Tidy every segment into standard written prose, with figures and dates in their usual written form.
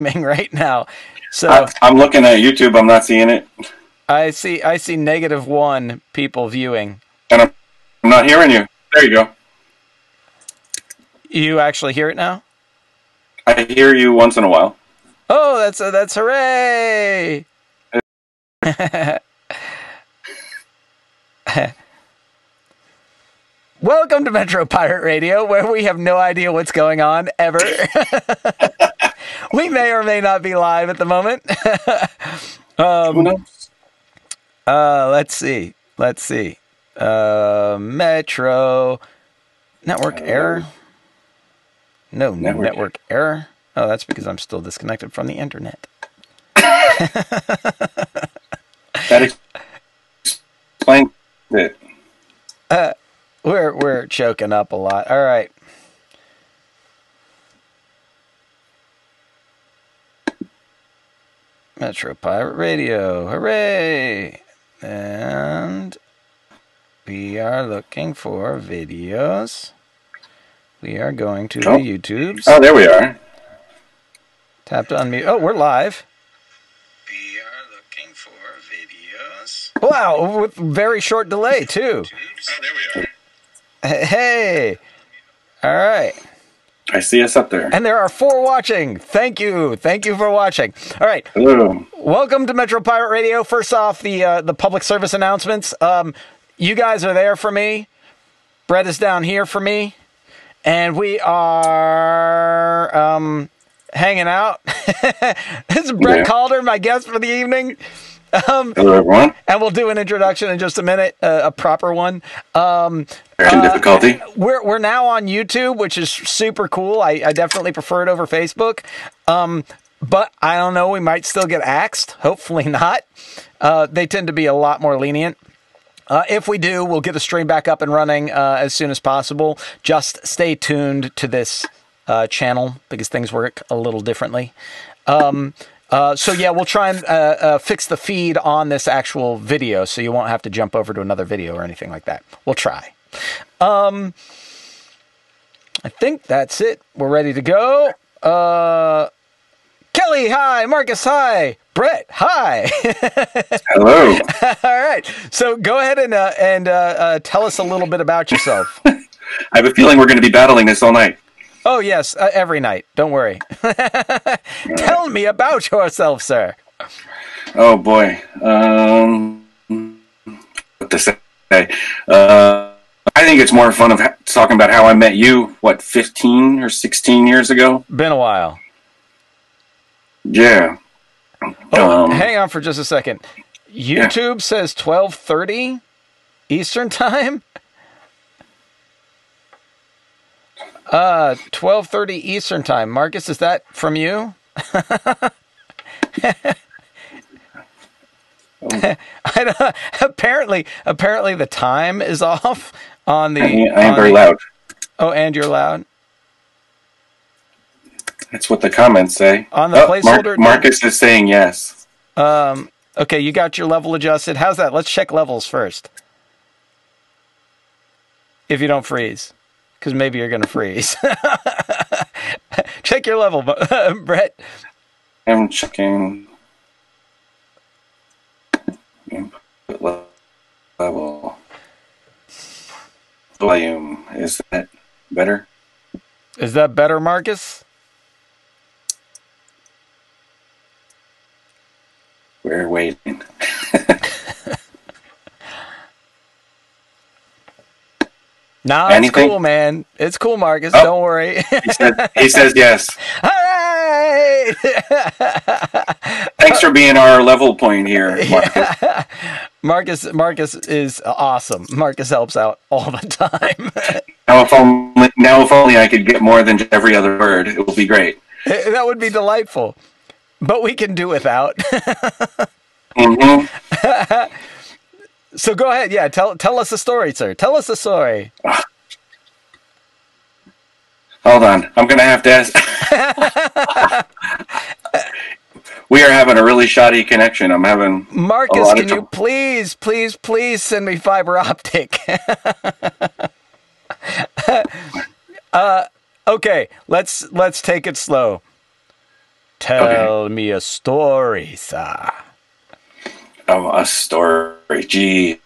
right now. So I'm looking at YouTube. I'm not seeing it. I see -1 people viewing. And I'm not hearing you. There you go. You actually hear it now? I hear you once in a while. Oh, that's hooray! Welcome to Metro Pirate Radio, where we have no idea what's going on ever. We may or may not be live at the moment. Who knows? Let's see. Metro network error. No network error. Oh, that's because I'm still disconnected from the internet. That explains it. We're choking up a lot. All right. Metro Pirate Radio. Hooray! And we are looking for videos. We are going to the YouTubes. Oh, there we are. Tap to unmute. Oh, we're live. We are looking for videos. Wow, with very short delay, too. Oh, there we are. Hey. All right. I see us up there. And there are 4 watching. Thank you. Thank you for watching. All right. Hello. Welcome to Metro Pirate Radio. First off, the public service announcements. You guys are there for me. Bret is down here for me. And we are hanging out. This is Bret Calder, my guest for the evening. Hello, everyone. And we'll do an introduction in just a minute, a proper one. Difficulty. We're now on YouTube, which is super cool. I definitely prefer it over Facebook. But I don't know, we might still get axed. Hopefully not. They tend to be a lot more lenient. If we do, we'll get the stream back up and running as soon as possible. Just stay tuned to this channel because things work a little differently. So yeah, we'll try and fix the feed on this actual video so you won't have to jump over to another video or anything like that. We'll try. I think that's it. We're ready to go. Kelly, hi. Marcus, hi. Bret, hi. Hello. All right. So go ahead and tell us a little bit about yourself. I have a feeling we're going to be battling this all night. Oh, yes. Every night. Don't worry. Tell me about yourself, sir. Oh, boy. What to say? I think it's more fun of talking about how I met you, 15 or 16 years ago? Been a while. Yeah. Oh, hang on for just a second. YouTube says 12:30 Eastern Time? 12:30 Eastern Time. Marcus, is that from you? Apparently the time is off on the... I am very loud. Oh, and you're loud? That's what the comments say. On the placeholder... Marcus is saying yes. Okay, you got your level adjusted. How's that? Let's check levels first. If you don't freeze. Because maybe you're going to freeze. Check your level, Bret. I'm checking. Input level. Volume. Is that better? Is that better, Marcus? We're waiting. Nah, it's cool, man. It's cool, Marcus. Oh, don't worry. he says yes. All right. Thanks for being our level point here, Marcus. Marcus is awesome. Marcus helps out all the time. Now if only I could get more than just every other word, it would be great. That would be delightful. But we can do without. Mm-hmm. So go ahead. Yeah, tell us a story, sir. Tell us a story. Hold on. I'm going to have to ask. We are having a really shoddy connection. I'm having Marcus, can you please send me fiber optic? Oh. Okay, let's take it slow. Tell me a story, sir. Oh, a story. Gee.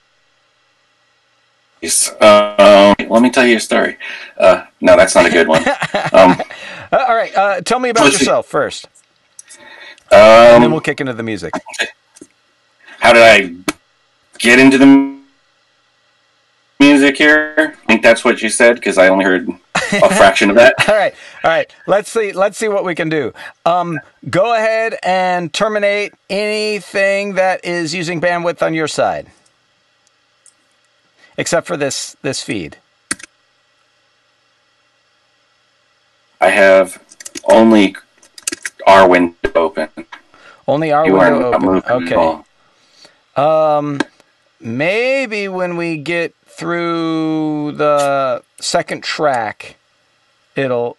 Let me tell you a story. No, that's not a good one. All right. Tell me about yourself first. And then we'll kick into the music. How did I get into the music here? I think that's what you said, because I only heard a fraction of that. All right. Let's see what we can do. Go ahead and terminate anything that is using bandwidth on your side, except for this feed. I have only our window open. Only our window open. Okay. All. Maybe when we get through the second track, it'll.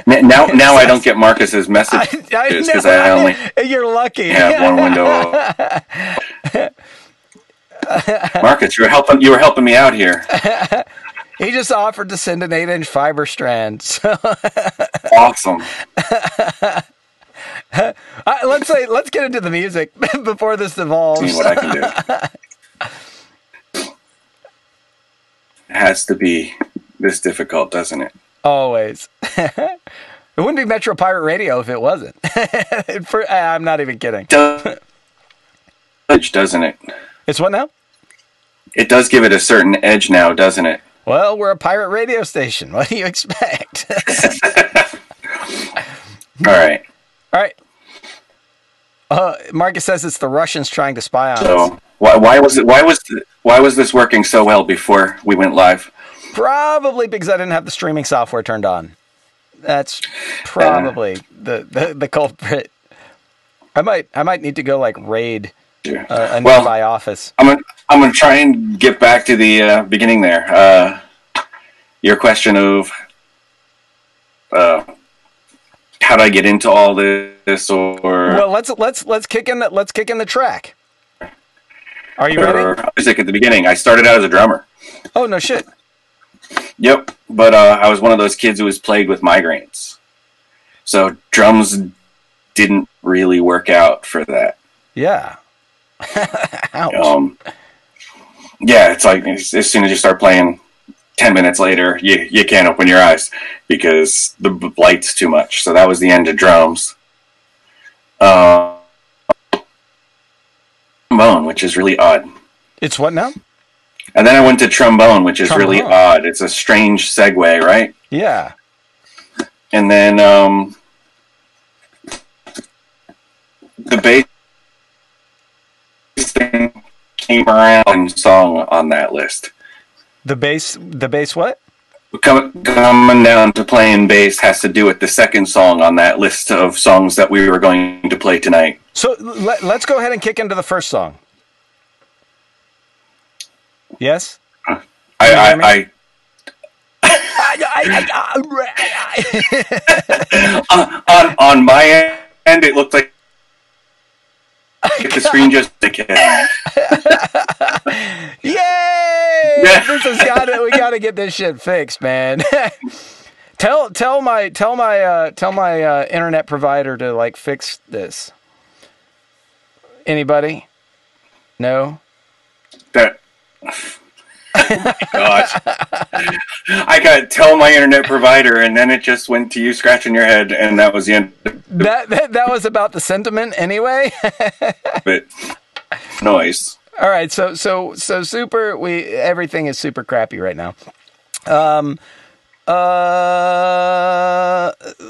Now I don't get Marcus's message because I only. You're lucky. Have one window. Marcus, you were helping me out here. He just offered to send an 8-inch fiber strand. So. Awesome. Let's get into the music before this evolves. See what I can do. It has to be this difficult, doesn't it? Always. It wouldn't be Metro Pirate Radio if it wasn't. I'm not even kidding. Doesn't it? It's what now? It does give it a certain edge now, doesn't it? Well, we're a pirate radio station. What do you expect? All right. Marcus says it's the Russians trying to spy on us. So why was this working so well before we went live? Probably because I didn't have the streaming software turned on. That's probably the culprit. I might need to go like raid a nearby office. I'm gonna try and get back to the beginning there. Your question of how do I get into all this, or well, let's kick in the track. Are you ready? Music at the beginning. I started out as a drummer. Oh no shit. Yep, but I was one of those kids who was plagued with migraines, so drums didn't really work out for that. Yeah. Ouch. Yeah, it's like as soon as you start playing, 10 minutes later, you can't open your eyes because the light's too much. So that was the end of drums. Trombone, which is really odd. It's what now? And then I went to trombone, which is really odd. It's a strange segue, right? Yeah. And then the bass thing came around and song on that list. The bass what? Coming down to playing bass has to do with the second song on that list of songs that we were going to play tonight. So let's go ahead and kick into the first song. Yes? On my end, it looked like the screen just decayed. Yay! Yeah. We gotta get this shit fixed, man. tell my internet provider to like fix this. Anybody? No. That. Oh gosh. I got tell my internet provider, and then it just went to you scratching your head, and that was the end. That was about the sentiment anyway. But noise. All right, so super. Everything is super crappy right now.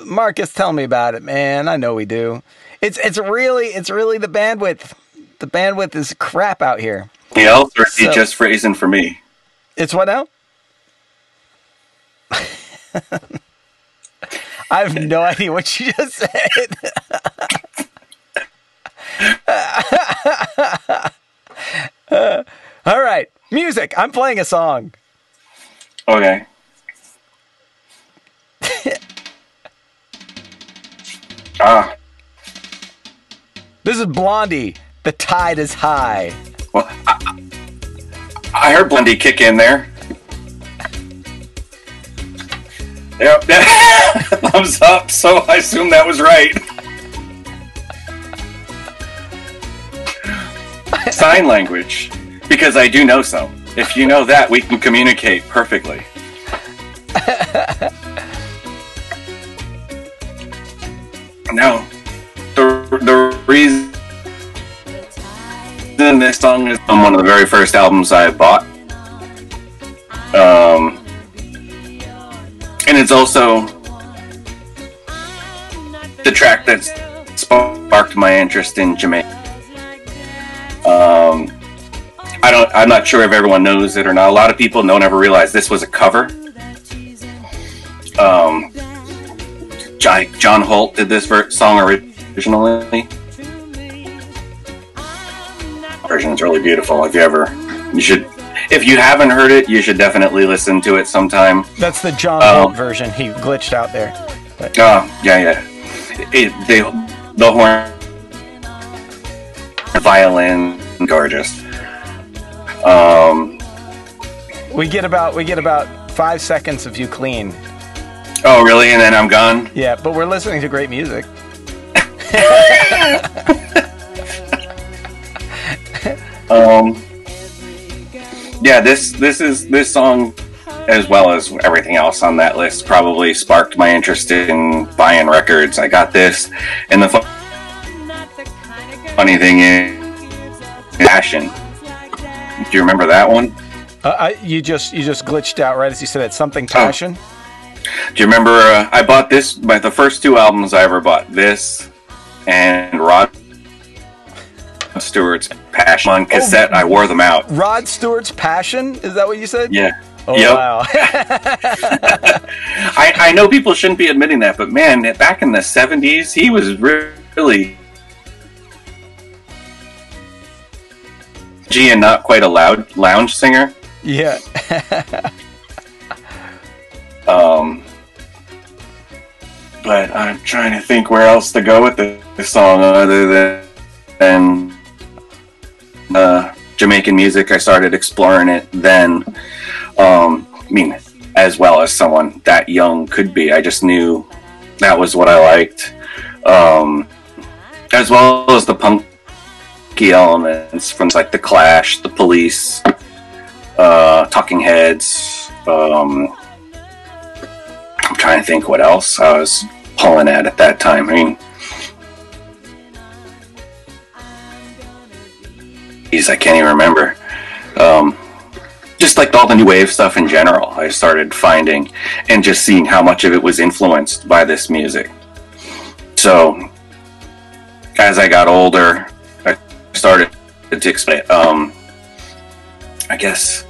Marcus, tell me about it, man. I know we do. It's really the bandwidth. The bandwidth is crap out here. Else, or is he just phrasing for me? It's what now? I have no idea what you just said. All right, music. I'm playing a song. Okay. This is Blondie. The tide is high. Well, I heard Blondie kick in there. Yep. Thumbs up. So I assume that was right. Sign language, because I do know some. If you know that, we can communicate perfectly. Now, the reason this song is on one of the very first albums I bought. And it's also the track that sparked my interest in Jamaica. I'm not sure if everyone knows it or not. A lot of people don't ever realize this was a cover. John Holt did this song originally. The version is really beautiful. If you haven't heard it, you should definitely listen to it sometime. That's the John Holt version. He glitched out there. But. Yeah. The horn, violin, gorgeous. We get about 5 seconds of you clean. Oh, really? And then I'm gone? Yeah, but we're listening to great music. Yeah, this song, as well as everything else on that list, probably sparked my interest in buying records. I got this, and the funny thing is, Passion. Do you remember that one? You just glitched out right as you said it. Something Passion. Do you remember? I bought this by the first two albums I ever bought. This and Rod Stewart's Passion on cassette. I wore them out. Rod Stewart's Passion? Is that what you said? Yeah. Oh, yep. Wow. I know people shouldn't be admitting that, but man, back in the 70s, he was really and not quite a loud lounge singer. Yeah. But I'm trying to think where else to go with this song other than Jamaican music. I started exploring it then. I mean, as well as someone that young could be. I just knew that was what I liked. As well as the punky elements from like the Clash, the Police, Talking Heads. I'm trying to think what else I was pulling at that time. I mean, I can't even remember. Just like all the new wave stuff in general, I started finding and just seeing how much of it was influenced by this music. So, as I got older, I started to explain. I guess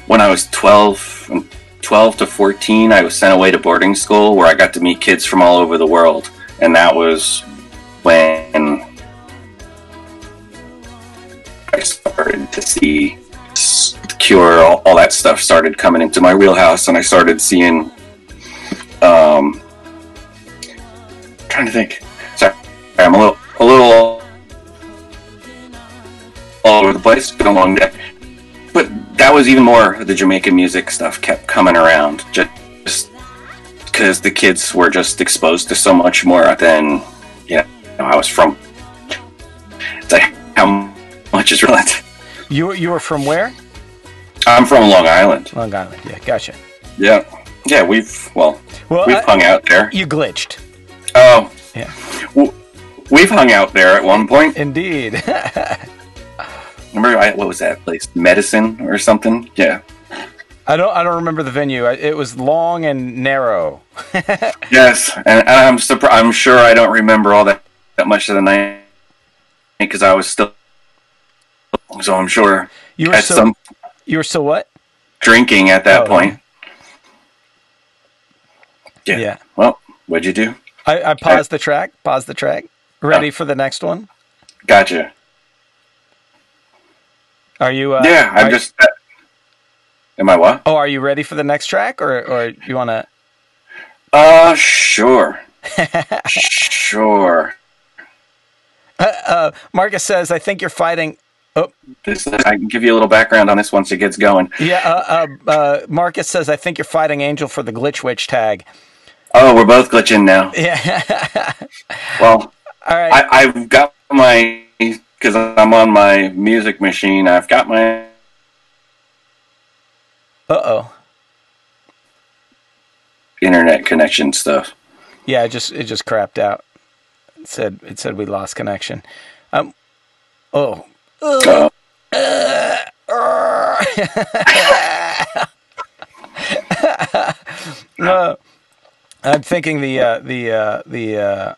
when I was 12 to 14, I was sent away to boarding school where I got to meet kids from all over the world. And that was when I started to see Cure, all that stuff started coming into my wheelhouse, and I started seeing, trying to think. Sorry, I'm a little all over the place. It's been a long day. But that was even more, the Jamaican music stuff kept coming around, just because the kids were just exposed to so much more than, I was from. It's like, how much is relative? You were from where? I'm from Long Island. Long Island, yeah, gotcha. Yeah, we've hung out there. You glitched. Oh, yeah. We've hung out there at one point. Indeed. Remember, what was that place? Medicine or something? Yeah. I don't remember the venue. It was long and narrow. Yes, and I'm sure I don't remember all that much of the night because I was still. So I'm sure you were you were still what? Drinking at that point. Yeah. Well, what'd you do? I paused the track. Ready for the next one? Gotcha. Are you? Yeah, I'm just. Am I what? Oh, are you ready for the next track, or you want to? Sure. Sure. Marcus says, "I think you're fighting Oh. I can give you a little background on this once it gets going. Yeah, Marcus says, I think you're fighting Angel for the Glitch Witch tag. Oh, we're both glitching now. Yeah. Well, all right. I've got my, because I'm on my music machine, I've got my... Uh-oh. Internet connection stuff. Yeah, it just crapped out. It said we lost connection. Oh. I'm thinking my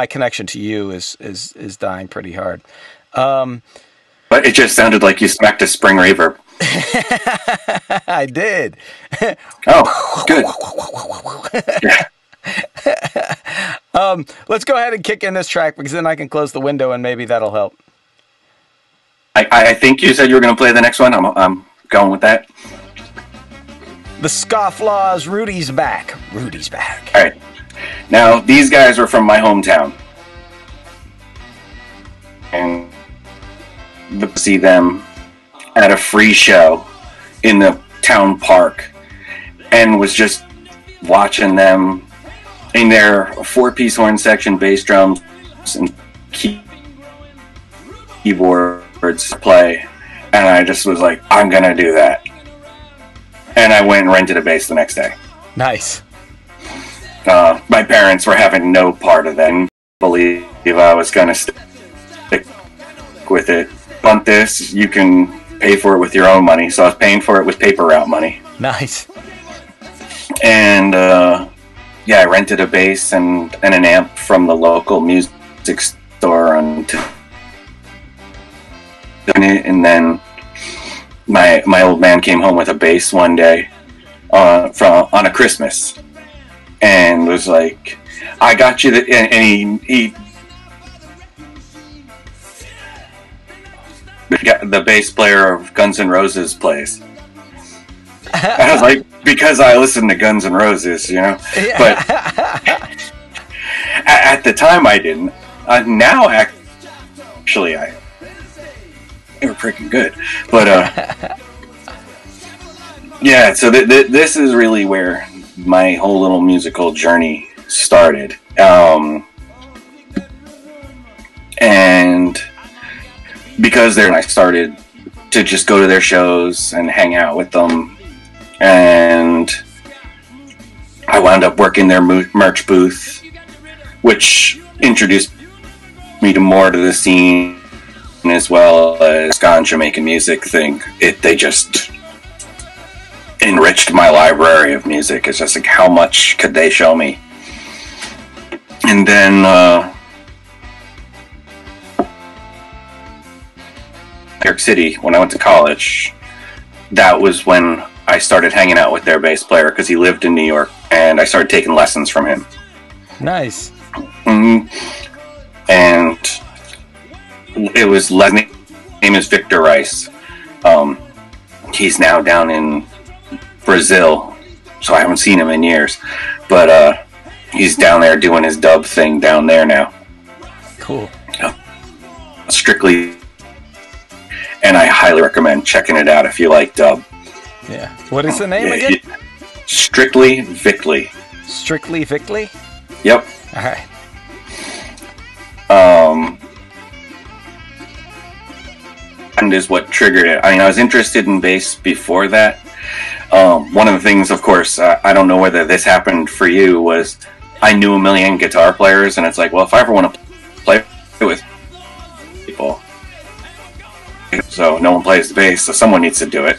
connection to you is dying pretty hard. But it just sounded like you smacked a spring reverb. I did. Oh, good. Yeah. Let's go ahead and kick in this track because then I can close the window and maybe that'll help. I think you said you were going to play the next one. I'm going with that. The Scofflaws, Rudie's back. Rudie's back. All right. Now, these guys are from my hometown. And to see them at a free show in the town park and was just watching them in their 4-piece horn section, bass drums, and keyboards play. And I just was like, I'm going to do that. And I went and rented a bass the next day. Nice. My parents were having no part of that and believe I was going to stick with it. Want this, you can pay for it with your own money. So I was paying for it with paper route money. Nice. And I rented a bass and an amp from the local music store and then my old man came home with a bass one day on a Christmas and was like, I got you and he got the bass player of Guns N' Roses plays. I was like, because I listened to Guns N' Roses, you know. Yeah. But at the time I didn't. Now actually they were freaking good. But yeah, so this is really where my whole little musical journey started. And because I started to just go to their shows and hang out with them. And I wound up working their merch booth, which introduced me to more to the scene as well as ska and Jamaican music thing. They just enriched my library of music. It's just like, how much could they show me? And then New York City, when I went to college, that was when I started hanging out with their bass player because he lived in New York, and I started taking lessons from him. Nice. Mm-hmm. And it was, his name is Victor Rice. He's now down in Brazil, so I haven't seen him in years. But he's down there doing his dub thing down there now. Cool. Strictly, and I highly recommend checking it out if you like dub. Yeah. What is the name again? Strictly Victly. Strictly Victly? Yep. All right. And is what triggered it. I mean, I was interested in bass before that. One of the things, of course, I don't know whether this happened for you, was I knew a million guitar players, and it's like, well, if I ever want to play with people, so no one plays the bass, so someone needs to do it.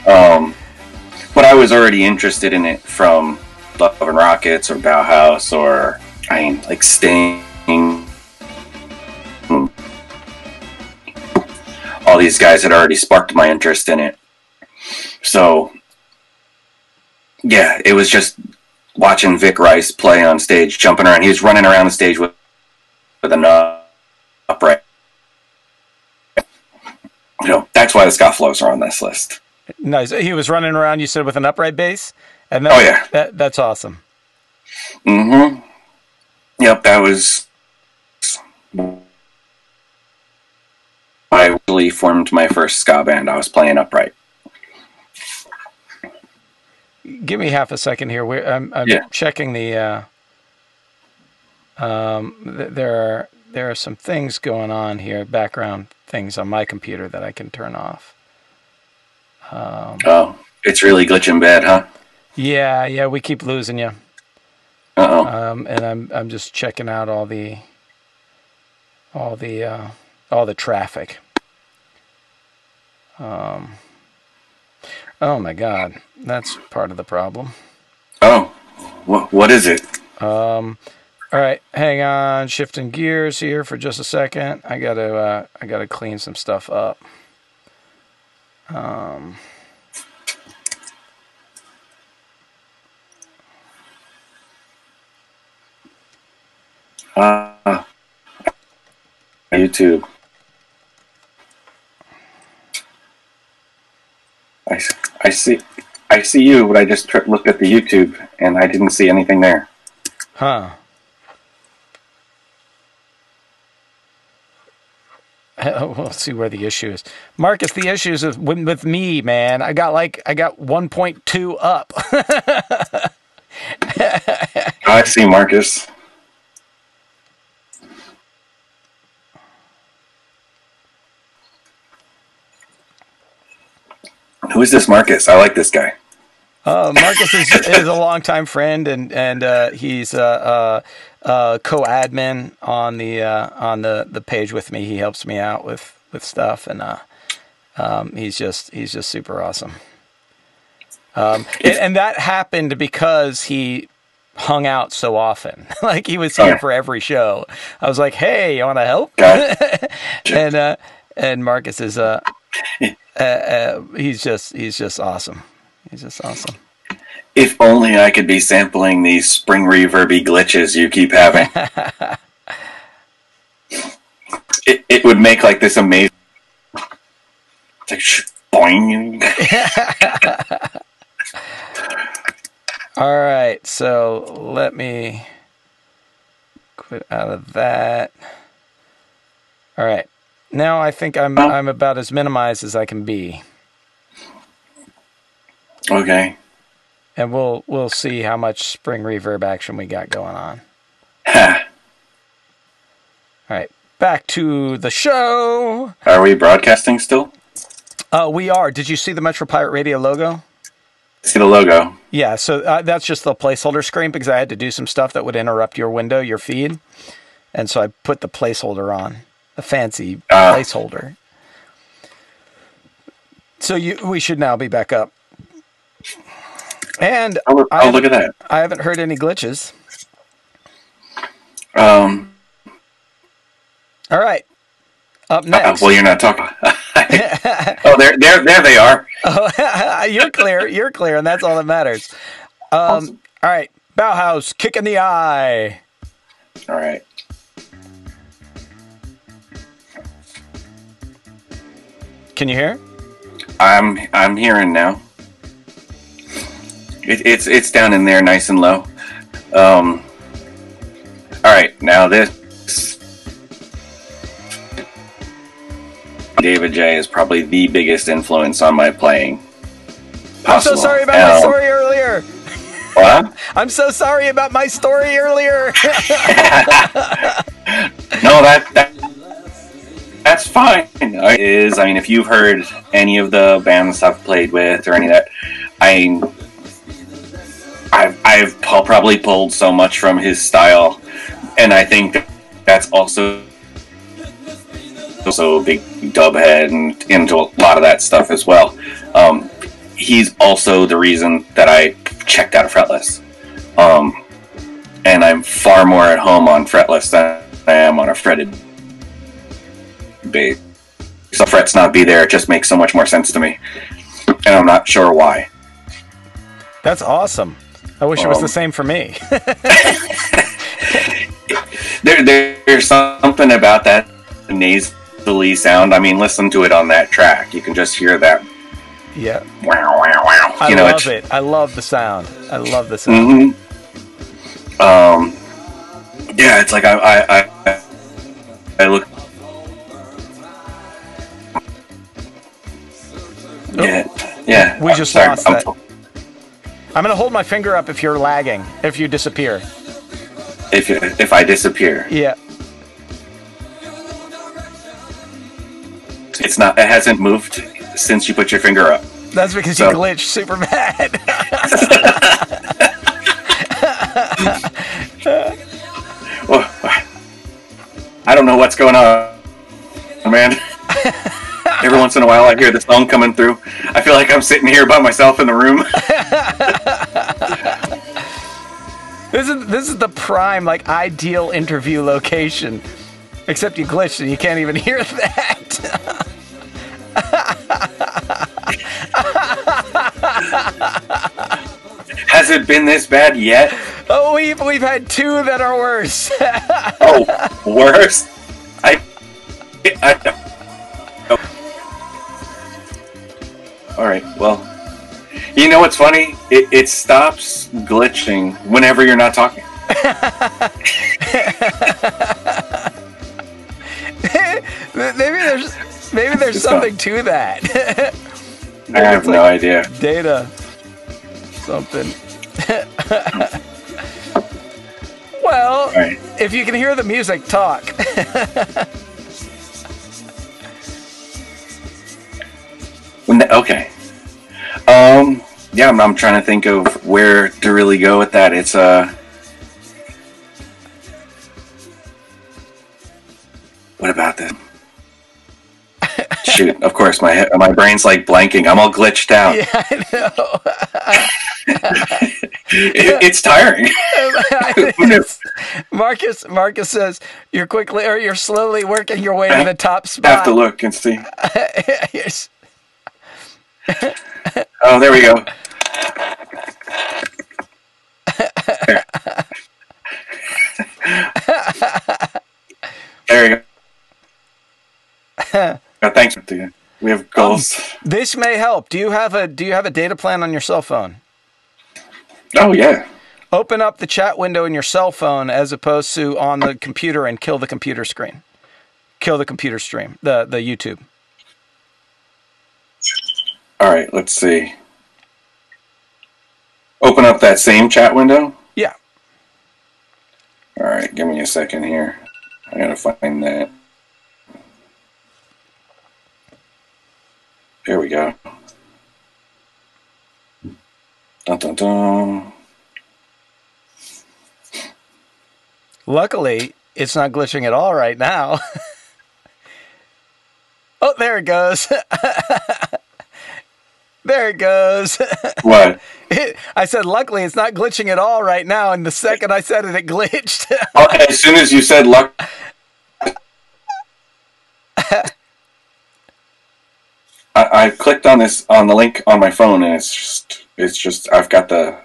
But I was already interested in it from Love and Rockets or Bauhaus or, like Sting. All these guys had already sparked my interest in it. So, yeah, it was just watching Vic Rice play on stage, jumping around. He was running around the stage with an upright. You know, that's why the Scofflaws are on this list. Nice. He was running around, you said, with an upright bass? And oh, yeah. That's awesome. Mm-hmm. Yep, that was I really formed my first ska band. I was playing upright. Give me half a second here. I'm checking the. There are some things going on here, background things on my computer that I can turn off. It's really glitching bad, huh? Yeah, we keep losing you. And I'm just checking out all the traffic. Oh my God, that's part of the problem. Oh, what is it? All right, hang on, shifting gears here for just a second. I gotta clean some stuff up. YouTube. I see you, but I just looked at the YouTube and I didn't see anything there. Huh. We'll see where the issue is. Marcus, the issue is with me, man. I got 1.2 up. I see Marcus. Who is this Marcus? I like this guy. Marcus is a longtime friend, and he's co-admin on the page with me. He helps me out with stuff, and he's just super awesome. And that happened because he hung out so often. Like, he was here for every show. I was like, "Hey, you want to help?" and Marcus is he's just awesome. He's just awesome. If only I could be sampling these spring reverby glitches you keep having. It would make like this amazing. It's like boing. All right, so let me quit out of that. All right, now I think I'm about as minimized as I can be. Okay. And we'll see how much spring reverb action we got going on. All right, back to the show. Are we broadcasting still? We are. Did you see the Metro Pirate Radio logo? See the logo. Yeah, so that's just the placeholder screen because I had to do some stuff that would interrupt your window, your feed. And so I put the placeholder on, a fancy placeholder. So we should now be back up. And I'll look at that. I haven't heard any glitches. All right. Up next. Well, you're not talking. Oh, there they are. Oh, you're clear, and that's all that matters. Awesome. All right, Bauhaus, Kick in the Eye. All right. Can you hear? I'm hearing now. It's down in there, nice and low. All right, now this. David J is probably the biggest influence on my playing possible. I'm so sorry about my story earlier. What? I'm so sorry about my story earlier. No, that's fine. I mean, if you've heard any of the bands I've played with or any of that, I've probably pulled so much from his style, and I think that's also a big dub head and into a lot of that stuff as well. He's also the reason that I checked out of fretless, and I'm far more at home on fretless than I am on a fretted bass. So frets not be there, it just makes so much more sense to me, and I'm not sure why. That's awesome. I wish it was the same for me. There's something about that nasally sound. I mean, listen to it on that track. You can just hear that. Yeah. Wow, wow, wow. I love it. I love the sound. Mm-hmm. Yeah, it's like I look We just lost that. I'm going to hold my finger up if you're lagging, if you disappear. If I disappear. Yeah. It's not. It hasn't moved since you put your finger up. That's because you glitched super bad. Well, I don't know what's going on, man. Every once in a while I hear the song coming through. I feel like I'm sitting here by myself in the room. This is the prime, like, ideal interview location. Except you glitched and you can't even hear that. Has it been this bad yet? Oh, we've had two that are worse. Oh, worse? All right, well, you know what's funny? It stops glitching whenever you're not talking. Maybe there's something to that. I have no idea. Data. Something. Well, right. If you can hear the music, talk. Okay. Yeah, I'm trying to think of where to really go with that. It's what about this? Shoot, of course, my brain's like blanking. I'm all glitched out. Yeah, I know. It's tiring. Marcus says you're slowly working your way to the top spot. I have to look and see. Oh, there we go. There we go. Thanks. We have goals. This may help. Do you have a data plan on your cell phone? Oh yeah. Open up the chat window in your cell phone as opposed to on the computer and kill the computer screen. Kill the computer stream, the YouTube. All right, let's see. Open up that same chat window? Yeah. All right, give me a second here. I gotta find that. There we go. Dun, dun, dun. Luckily, it's not glitching at all right now. Oh, there it goes. There it goes. What? I said, luckily, it's not glitching at all right now. And the second I said it, it glitched. Okay, as soon as you said luck. I clicked on the link on my phone, and it's just I've got the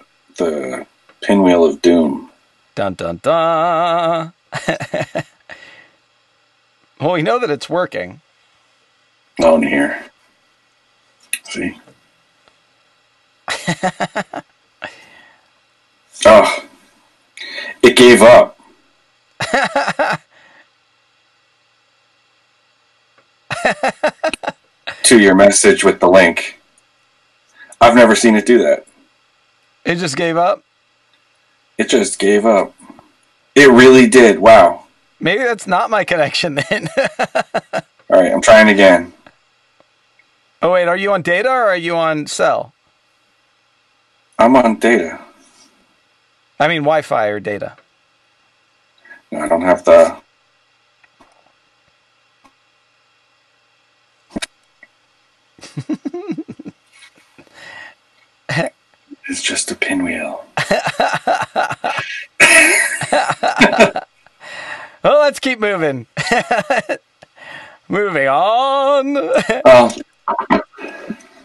pinwheel of doom. Dun dun dun. Well, we know that it's working. On here. See. Oh, it gave up. To your message with the link. I've never seen it do that. It just gave up? It just gave up. It really did. Wow. Maybe that's not my connection then. All right, I'm trying again. Oh, wait, are you on data or are you on cell? I'm on data. I mean Wi-Fi or data. No, I don't have the... It's just a pinwheel. Well, let's keep moving. Moving on.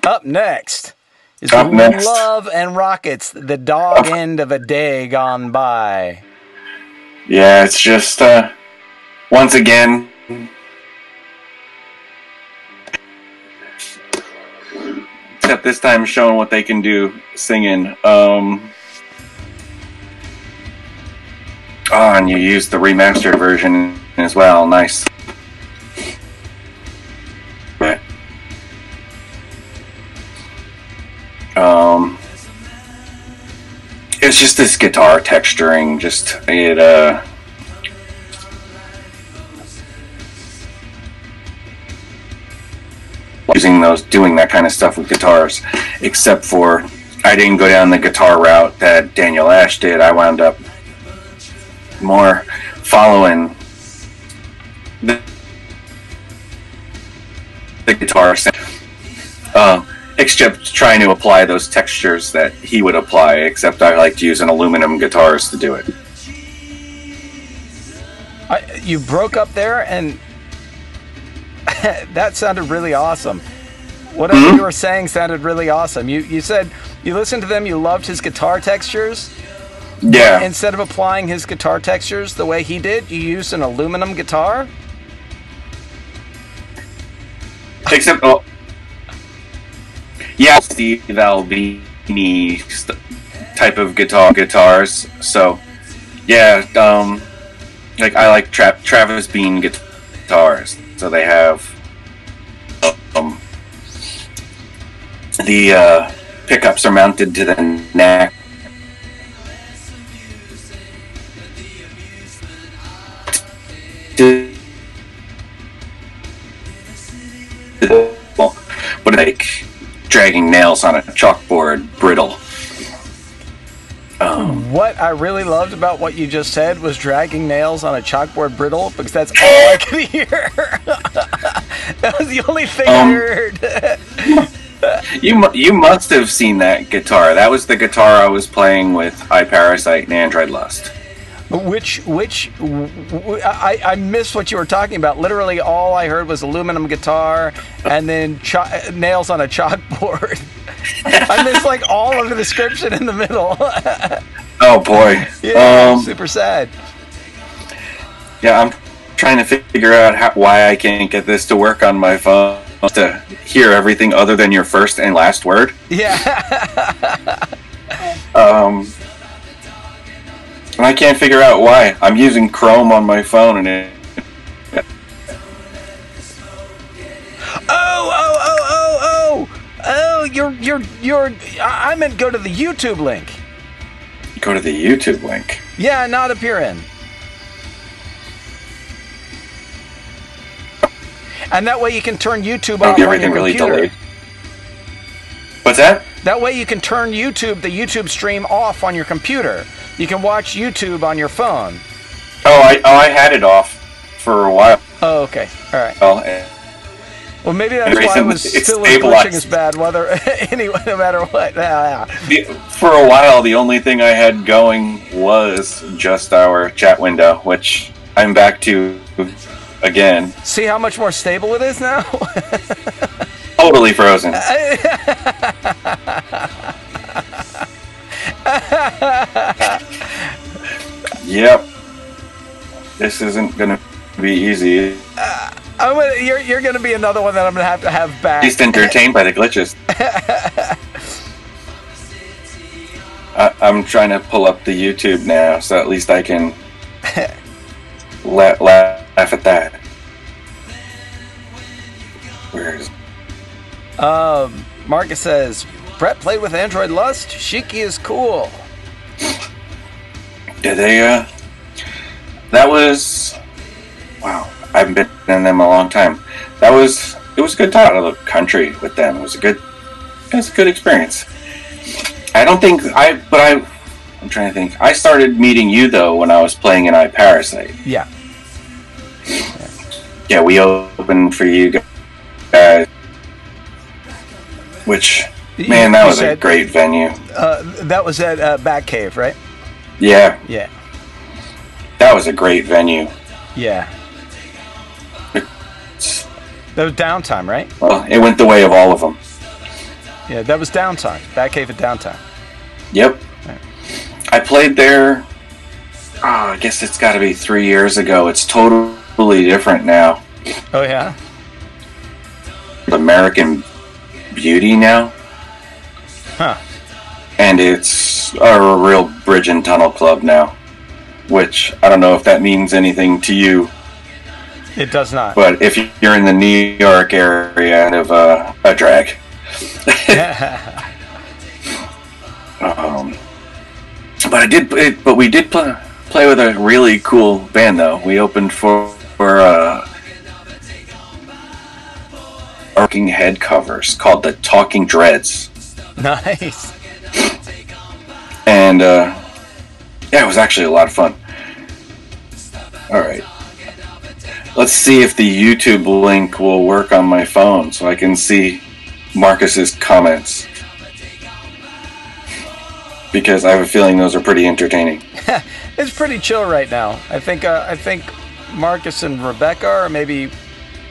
Up next is Love and Rockets, the dog end of a day gone by. Yeah, it's just, once again, except this time showing what they can do singing. Oh, and you used the remastered version as well. Nice. it's just this guitar texturing. Just it. Doing that kind of stuff with guitars, except for I didn't go down the guitar route that Daniel Ash did. I wound up more following the guitar, except trying to apply those textures that he would apply, except I like to use an aluminum guitars to do it. You broke up there, and that sounded really awesome. Whatever you were saying sounded really awesome. You said you listened to them, you loved his guitar textures. Yeah. Instead of applying his guitar textures the way he did, you used an aluminum guitar? Except, yeah, Steve Albini type of guitars. So, yeah, like I like Travis Bean guitars. So they have the pickups are mounted to the neck. But like dragging nails on a chalkboard brittle. What I really loved about what you just said was dragging nails on a chalkboard brittle, because that's all I could hear. That was the only thing I heard. You must have seen that guitar. That was the guitar I was playing with Parasite and Android Lust. I missed what you were talking about. Literally all I heard was aluminum guitar and then nails on a chalkboard. I missed like all of the description in the middle. Oh boy. Yeah, super sad. Yeah, I'm trying to figure out why I can't get this to work on my phone to hear everything other than your first and last word. Yeah. And I can't figure out why. I'm using Chrome on my phone and it... Oh, you're I meant go to the YouTube link. Go to the YouTube link. Yeah, not appear in. And that way you can turn YouTube off on your computer. Really delayed. What's that? That way you can turn the YouTube stream off on your computer. You can watch YouTube on your phone. I had it off for a while. Oh, okay. All right. Well, maybe that's why it was still glitching as bad weather. Anyway, no matter what. For a while, the only thing I had going was just our chat window, which I'm back to again. See how much more stable it is now? Totally frozen. Yep. This isn't gonna be easy. You're gonna be another one that I'm gonna have back. At least entertained by the glitches. I'm trying to pull up the YouTube now, so at least I can laugh at that. Where is? Marcus says, Bret played with Android Lust. Shiki is cool. Did they? That was. Wow, I haven't been in them a long time. It was a good time out of the country with them. It was a good experience. I'm trying to think. I started meeting you though when I was playing in Parasite. Yeah. Yeah, we opened for you guys. Which, man, that was a great venue. That was at Batcave, right? Yeah. Yeah. That was a great venue. Yeah. That was Downtime, right? Well, it went the way of all of them. Yeah, that was Downtime. Batcave at Downtime. Yep. Right. I played there, I guess it's got to be 3 years ago. It's totally different now. Oh, yeah? American Beauty now. Huh. And it's a real bridge and tunnel club now. Which, I don't know if that means anything to you. It does not. But if you're in the New York area, kind of a drag. But we did play with a really cool band though. We opened for Talking Head covers called the Talking Dreads. Nice. And yeah, it was actually a lot of fun. All right, let's see if the YouTube link will work on my phone so I can see Marcus's comments, because I have a feeling those are pretty entertaining. It's pretty chill right now. I think Marcus and Rebecca, or maybe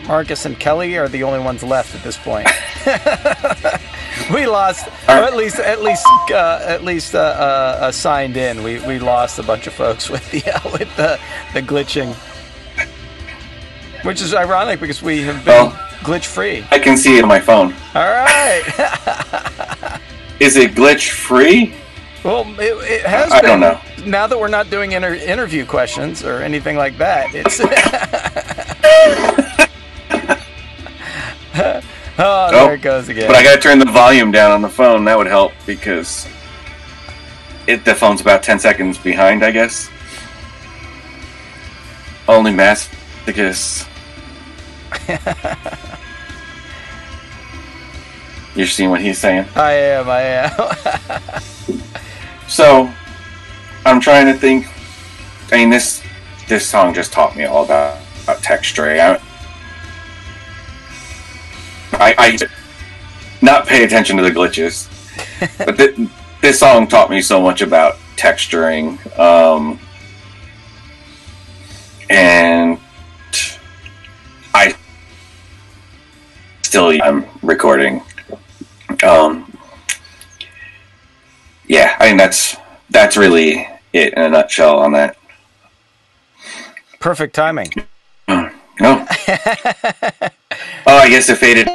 Marcus and Kelly, are the only ones left at this point. We lost, or at least signed in. We lost a bunch of folks with the glitching, which is ironic because we have been glitch free. I can see it on my phone. All right. Is it glitch free? Well, it has been. I don't know. Now that we're not doing interview questions or anything like that, it's. Oh, there it goes again. But I gotta turn the volume down on the phone. That would help, because the phone's about 10 seconds behind, I guess. Only masochists. You're seeing what he's saying? I am. So, I'm trying to think. I mean, this song just taught me all about texturing. I not pay attention to the glitches, but this song taught me so much about texturing, and I'm recording. Yeah, I mean that's really it in a nutshell on that. Perfect timing. No. Oh, I guess it faded.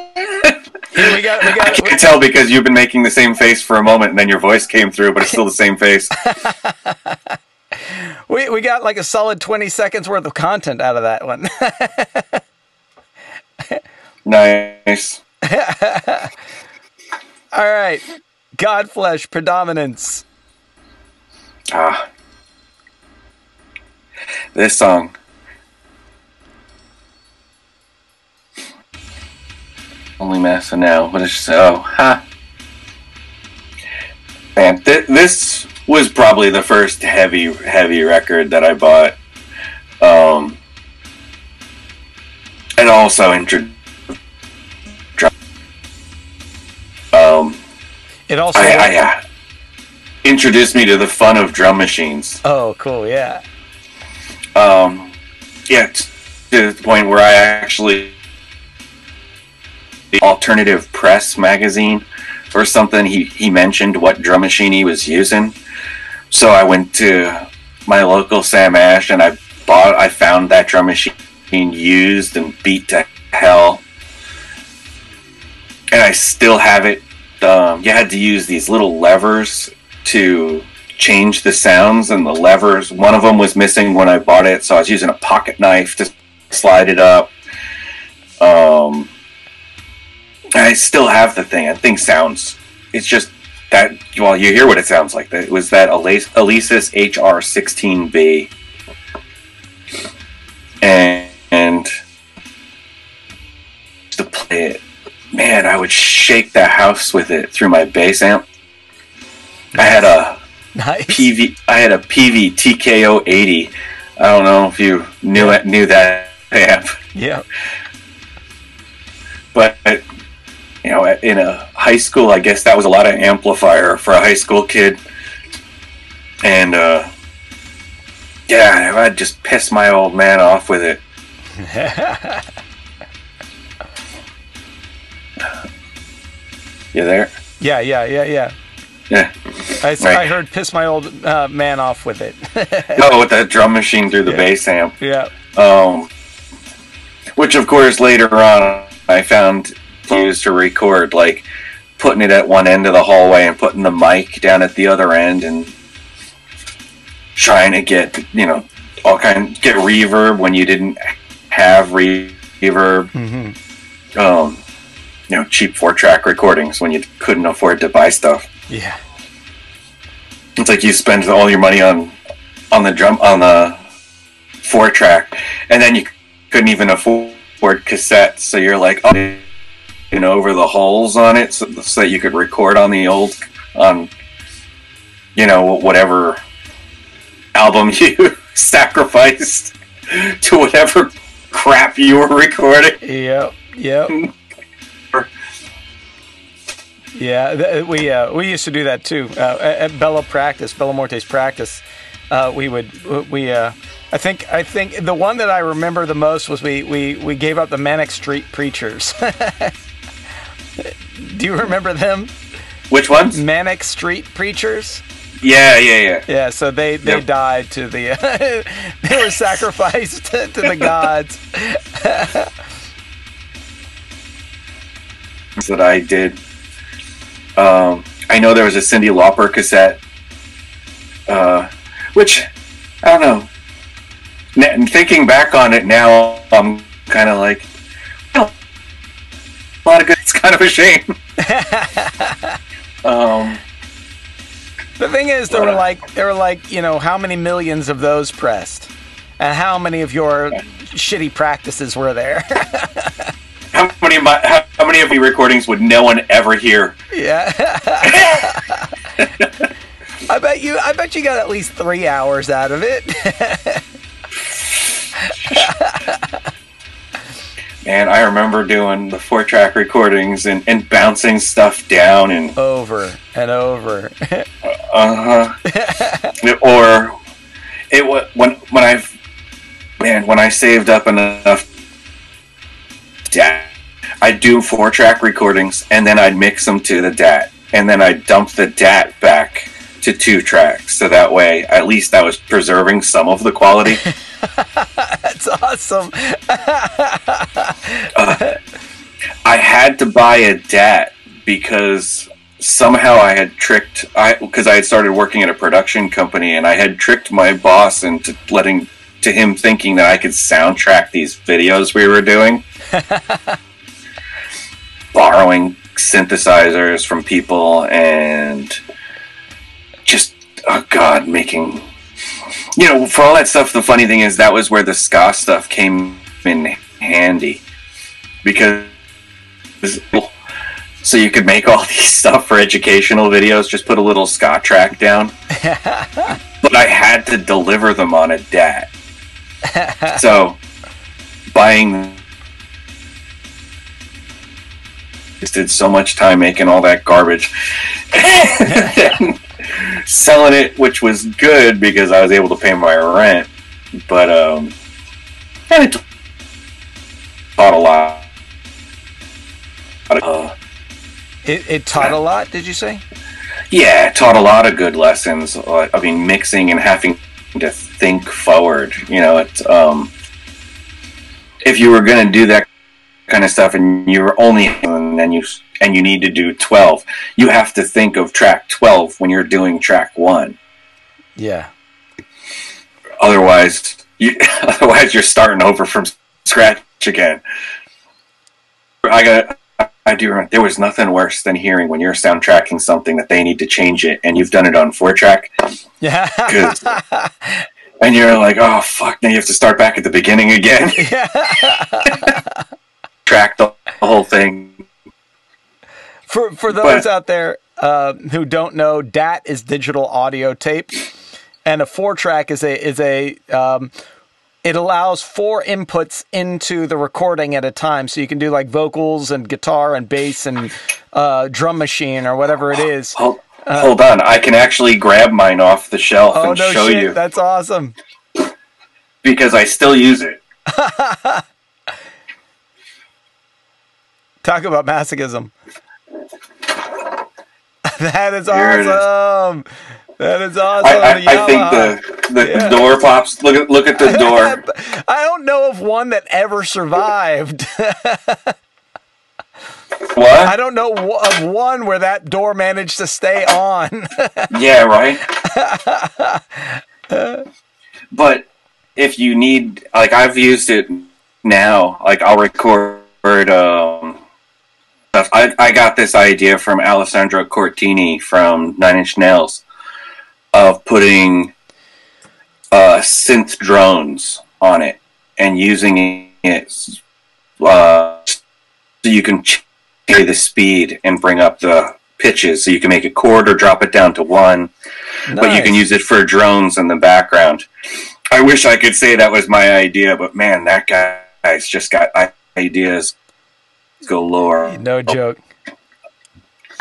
We got, I can't tell because you've been making the same face for a moment, and then your voice came through, but it's still the same face. we got like a solid 20 seconds worth of content out of that one. Nice. All right. Godflesh Predominance. This song. Only Massa now, but it's Man, this was probably the first heavy record that I bought. And also introduced. It also introduced me to the fun of drum machines. Oh, cool! Yeah. Yeah, to the point where I actually. The Alternative Press magazine or something, he mentioned what drum machine he was using, so I went to my local Sam Ash and I found that drum machine used and beat to hell, and I still have it. You had to use these little levers to change the sounds, and the levers, one of them was missing when I bought it, so I was using a pocket knife to slide it up. I still have the thing. The thing sounds. It's just that. Well, you hear what it sounds like. It was that Alesis HR16B, and to play it, man, I would shake the house with it through my bass amp. I had a PV TKO 80. I don't know if you knew that amp. Yeah. But you know, in a high school, I guess that was a lot of amplifier for a high school kid. And, yeah, I'd just piss my old man off with it. You there? Yeah. Yeah. I heard piss my old man off with it. Oh, with that drum machine through the bass amp. Yeah. Which, of course, later on, I found used to record, like putting it at one end of the hallway and putting the mic down at the other end and trying to get, you know, get reverb when you didn't have reverb. Mm-hmm. You know, cheap 4-track recordings when you couldn't afford to buy stuff. Yeah. It's like you spend all your money on the 4-track, and then you couldn't even afford cassettes, so you're like, oh, over the holes on it so that you could record on the old, whatever album you sacrificed to whatever crap you were recording. Yep. Yeah, we used to do that too. At Bella Morte's practice, I think the one that I remember the most was we gave up the Manic Street Preachers. Do you remember them? Which ones? Manic Street Preachers. Yeah. Yeah, so they died to the they were sacrificed to the gods. That I did. I know there was a Cyndi Lauper cassette, which I don't know. Thinking back on it now, I'm kind of like, well, a lot of good. It's kind of a shame. The thing is, there were like how many millions of those pressed, and how many of your shitty practices were there? How many of the recordings would no one ever hear? Yeah. I bet you got at least 3 hours out of it. Man, I remember doing the 4-track recordings and bouncing stuff down and over and over. Or it was when I saved up enough DAT, I'd do 4-track recordings and then I'd mix them to the DAT, and then I'd dump the DAT back to 2 tracks, so that way at least I was preserving some of the quality. That's awesome. I had to buy a DAT because somehow I had tricked, because I had started working at a production company, and I had tricked my boss into him thinking that I could soundtrack these videos we were doing. Borrowing synthesizers from people and just, oh God, making, for all that stuff. The funny thing is that was where the ska stuff came in handy, because so you could make all these stuff for educational videos, just put a little ska track down. But I had to deliver them on a DAT. So buying, wasted so much time making all that garbage. And selling it, which was good because I was able to pay my rent, but and it taught a lot. It taught a lot, did you say? Yeah, it taught a lot of good lessons. I mean, mixing and having to think forward. It's if you were going to do that kind of stuff and you were only and you need to do 12, you have to think of track 12 when you're doing track 1. Yeah. Otherwise you're starting over from scratch again. I do remember there was nothing worse than hearing when you're soundtracking something that they need to change it and you've done it on 4-track. Yeah. And you're like, oh fuck, now you have to start back at the beginning again. Yeah. Track the whole thing. For those out there who don't know, DAT is digital audio tape, and a 4-track is a it allows 4 inputs into the recording at a time, so you can do like vocals and guitar and bass and drum machine or whatever it is. Hold on, I can actually grab mine off the shelf and show you. That's awesome. Because I still use it. Talk about masochism. That is awesome. That is awesome. I think the door pops. Look at the door. I don't know of one that ever survived. What? I don't know of one where that door managed to stay on. Yeah, right. But if you need, like, I've used it now. Like, I'll record. I got this idea from Alessandro Cortini from 9 Inch Nails. of putting synth drones on it and using it so you can carry the speed and bring up the pitches, so you can make it chord or drop it down to 1. Nice. But you can use it for drones in the background. I wish I could say that was my idea, but man, that guy's just got ideas galore. No joke.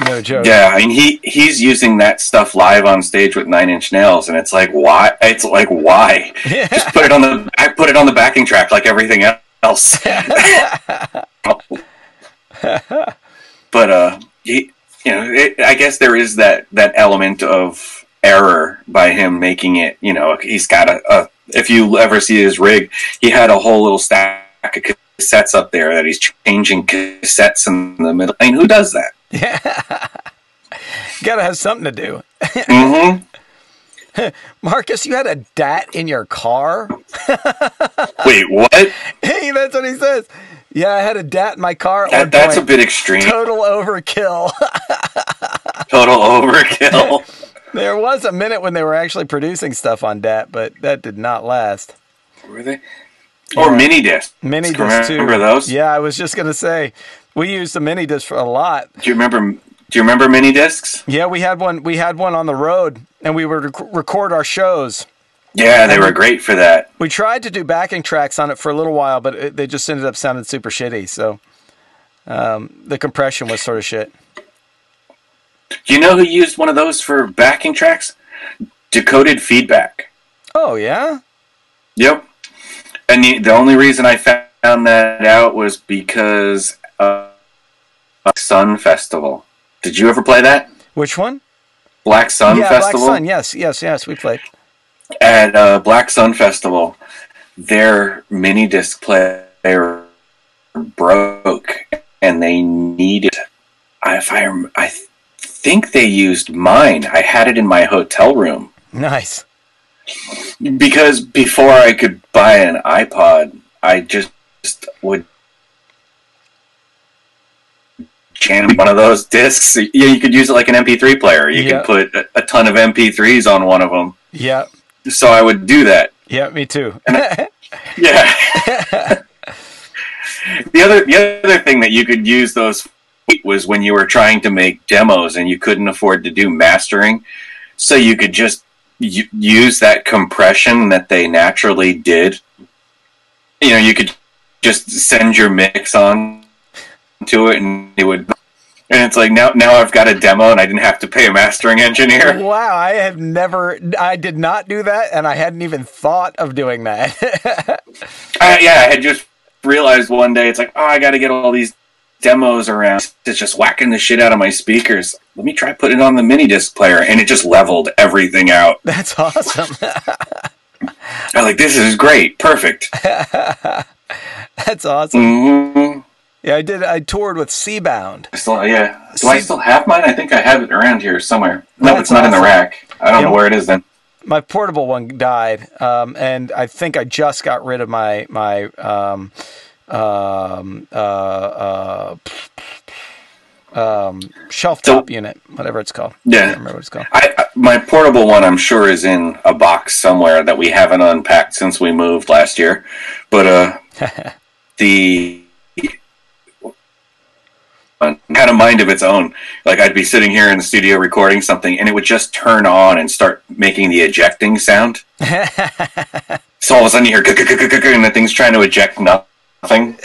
No joke. Yeah, I mean he's using that stuff live on stage with 9 Inch Nails, and it's like why? It's like why? Just put it on the backing track like everything else. But I guess there is that element of error by him making it. He's got a. If you ever see his rig, he had a whole little stack of cassettes up there that he's changing cassettes in the middle. I mean, who does that? Yeah, gotta have something to do. Mm-hmm. Marcus, you had a DAT in your car? Wait, what? Hey, that's what he says. Yeah, I had a DAT in my car. That's a bit extreme. Total overkill. Total overkill. There was a minute when they were actually producing stuff on DAT, but that did not last. Were they? Or mini disc. Mini disc too. Remember those? Yeah, I was just gonna say we used the mini disc for a lot. Do you remember mini discs? Yeah, we had one. We had one on the road, and we would record our shows. Yeah, they were great for that. We tried to do backing tracks on it for a little while, but they just ended up sounding super shitty. So the compression was sort of shit. Do you know who used one of those for backing tracks? Decoded Feedback. Oh, yeah? Yep. And the only reason I found that out was because of Black Sun Festival. Did you ever play that? Which one? Black Sun Festival? Black Sun, yes, we played. At Black Sun Festival, their mini disc player broke, and they needed. I think they used mine. I had it in my hotel room. Nice. Because before I could buy an iPod, I just would jam one of those discs. Yeah, you could use it like an MP3 player. You could put a ton of MP3s on one of them. Yeah. So I would do that. Yeah, me too. Yeah. The other thing that you could use those was when you were trying to make demos and you couldn't afford to do mastering, so you could just use that compression that they naturally did. You could just send your mix on to it, and it would. And it's like now I've got a demo and I didn't have to pay a mastering engineer. Wow, I did not do that, and I hadn't even thought of doing that. I had just realized one day, it's like, I got to get all these demos around. It's just whacking the shit out of my speakers. Let me try putting it on the mini disc player, and it just leveled everything out. That's awesome. I'm like, this is great, perfect. That's awesome. Mm-hmm. Yeah, I toured with Seabound. Do I still have mine? I think I have it around here somewhere. No, it's not in the rack. I don't know where it is then. My portable one died, and I think I just got rid of my shelf top unit, whatever it's called. Yeah, I don't remember what it's called. My portable one, I'm sure, is in a box somewhere that we haven't unpacked since we moved last year. But the had a mind of its own. Like, I'd be sitting here in the studio recording something, and it would just turn on and start making the ejecting sound. So all of a sudden you hear and the thing's trying to eject nothing.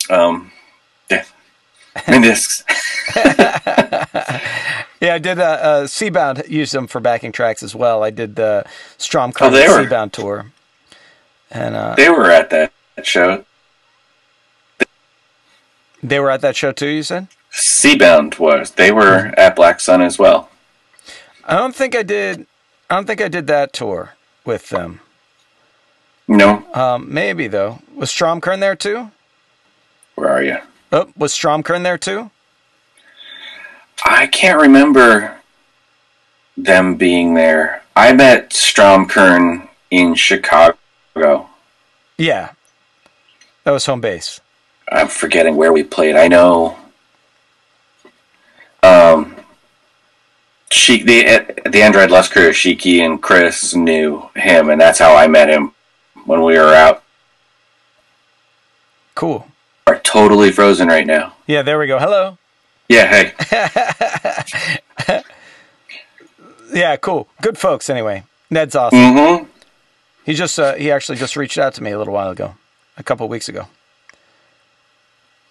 Yeah. And discs. Yeah, I did Seabound used them for backing tracks as well. I did the Stromkron Seabound tour. And they were at that show. They were at that show too, you said? Seabound was. They were at Black Sun as well. I don't think I did that tour with them. No. Maybe though. Was Stromkern there too? Where are you? Oh, was Stromkern there too? I can't remember them being there. I met Stromkern in Chicago. Yeah. That was home base. I'm forgetting where we played. I know. the Android Lust crew, Shiki and Chris knew him, and that's how I met him when we were out. Cool. Are totally frozen right now. Yeah, there we go. Hello. Yeah, hey. Yeah, cool. Good folks, anyway. Ned's awesome. Mm-hmm. He actually just reached out to me a little while ago, a couple of weeks ago.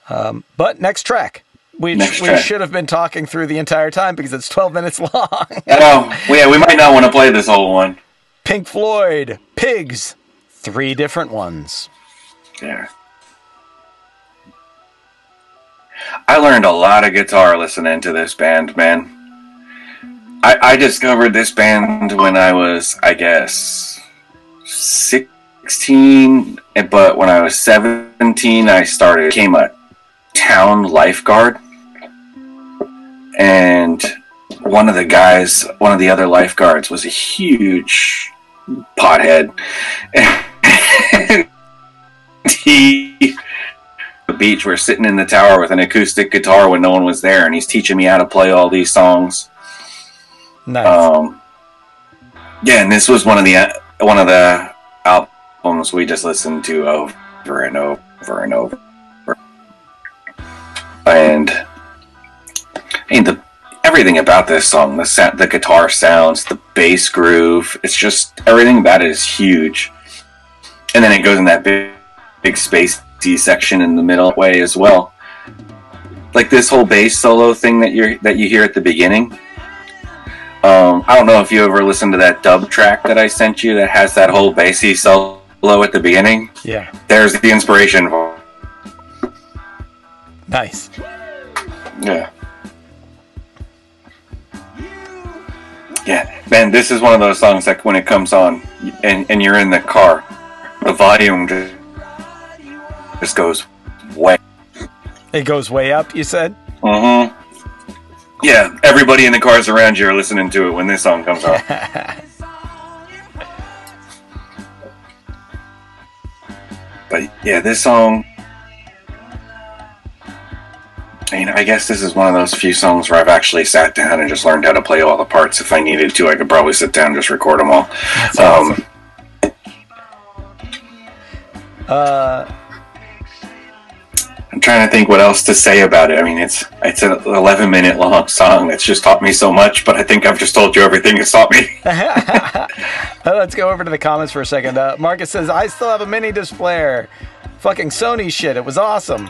But next track. We should have been talking through the entire time because it's 12 minutes long. I know. Yeah, we might not want to play this whole one. Pink Floyd, Pigs, 3 different ones. Yeah. I learned a lot of guitar listening to this band, man. I discovered this band when I was, I guess, 16, but when I was 17, I became a town lifeguard. And one of the other lifeguards was a huge pothead. And the beach, we're sitting in the tower with an acoustic guitar when no one was there, and he's teaching me how to play all these songs. Nice. Yeah, and this was one of the albums we just listened to over and over and over. And everything about this song, the guitar sounds, the bass groove, it's just, everything about it is huge. And then it goes in that big spacey section in the middle way as well. Like this whole bass solo thing that you hear at the beginning. I don't know if you ever listened to that dub track that I sent you that has that whole bassy solo at the beginning. Yeah. There's the inspiration for. Nice. Yeah. Yeah, man, this is one of those songs that when it comes on and you're in the car, the volume just goes way. It goes way up, you said? Mm-hmm. Yeah, everybody in the cars around you are listening to it when this song comes on. But yeah, this song, I guess this is one of those few songs where I've actually sat down and just learned how to play all the parts. If I needed to, I could probably sit down and just record them all. That's awesome. I'm trying to think what else to say about it. I mean, it's an 11-minute long song that's just taught me so much, but I think I've just told you everything it's taught me. Let's go over to the comments for a second. Marcus says, I still have a mini displayer. Fucking Sony shit. It was awesome.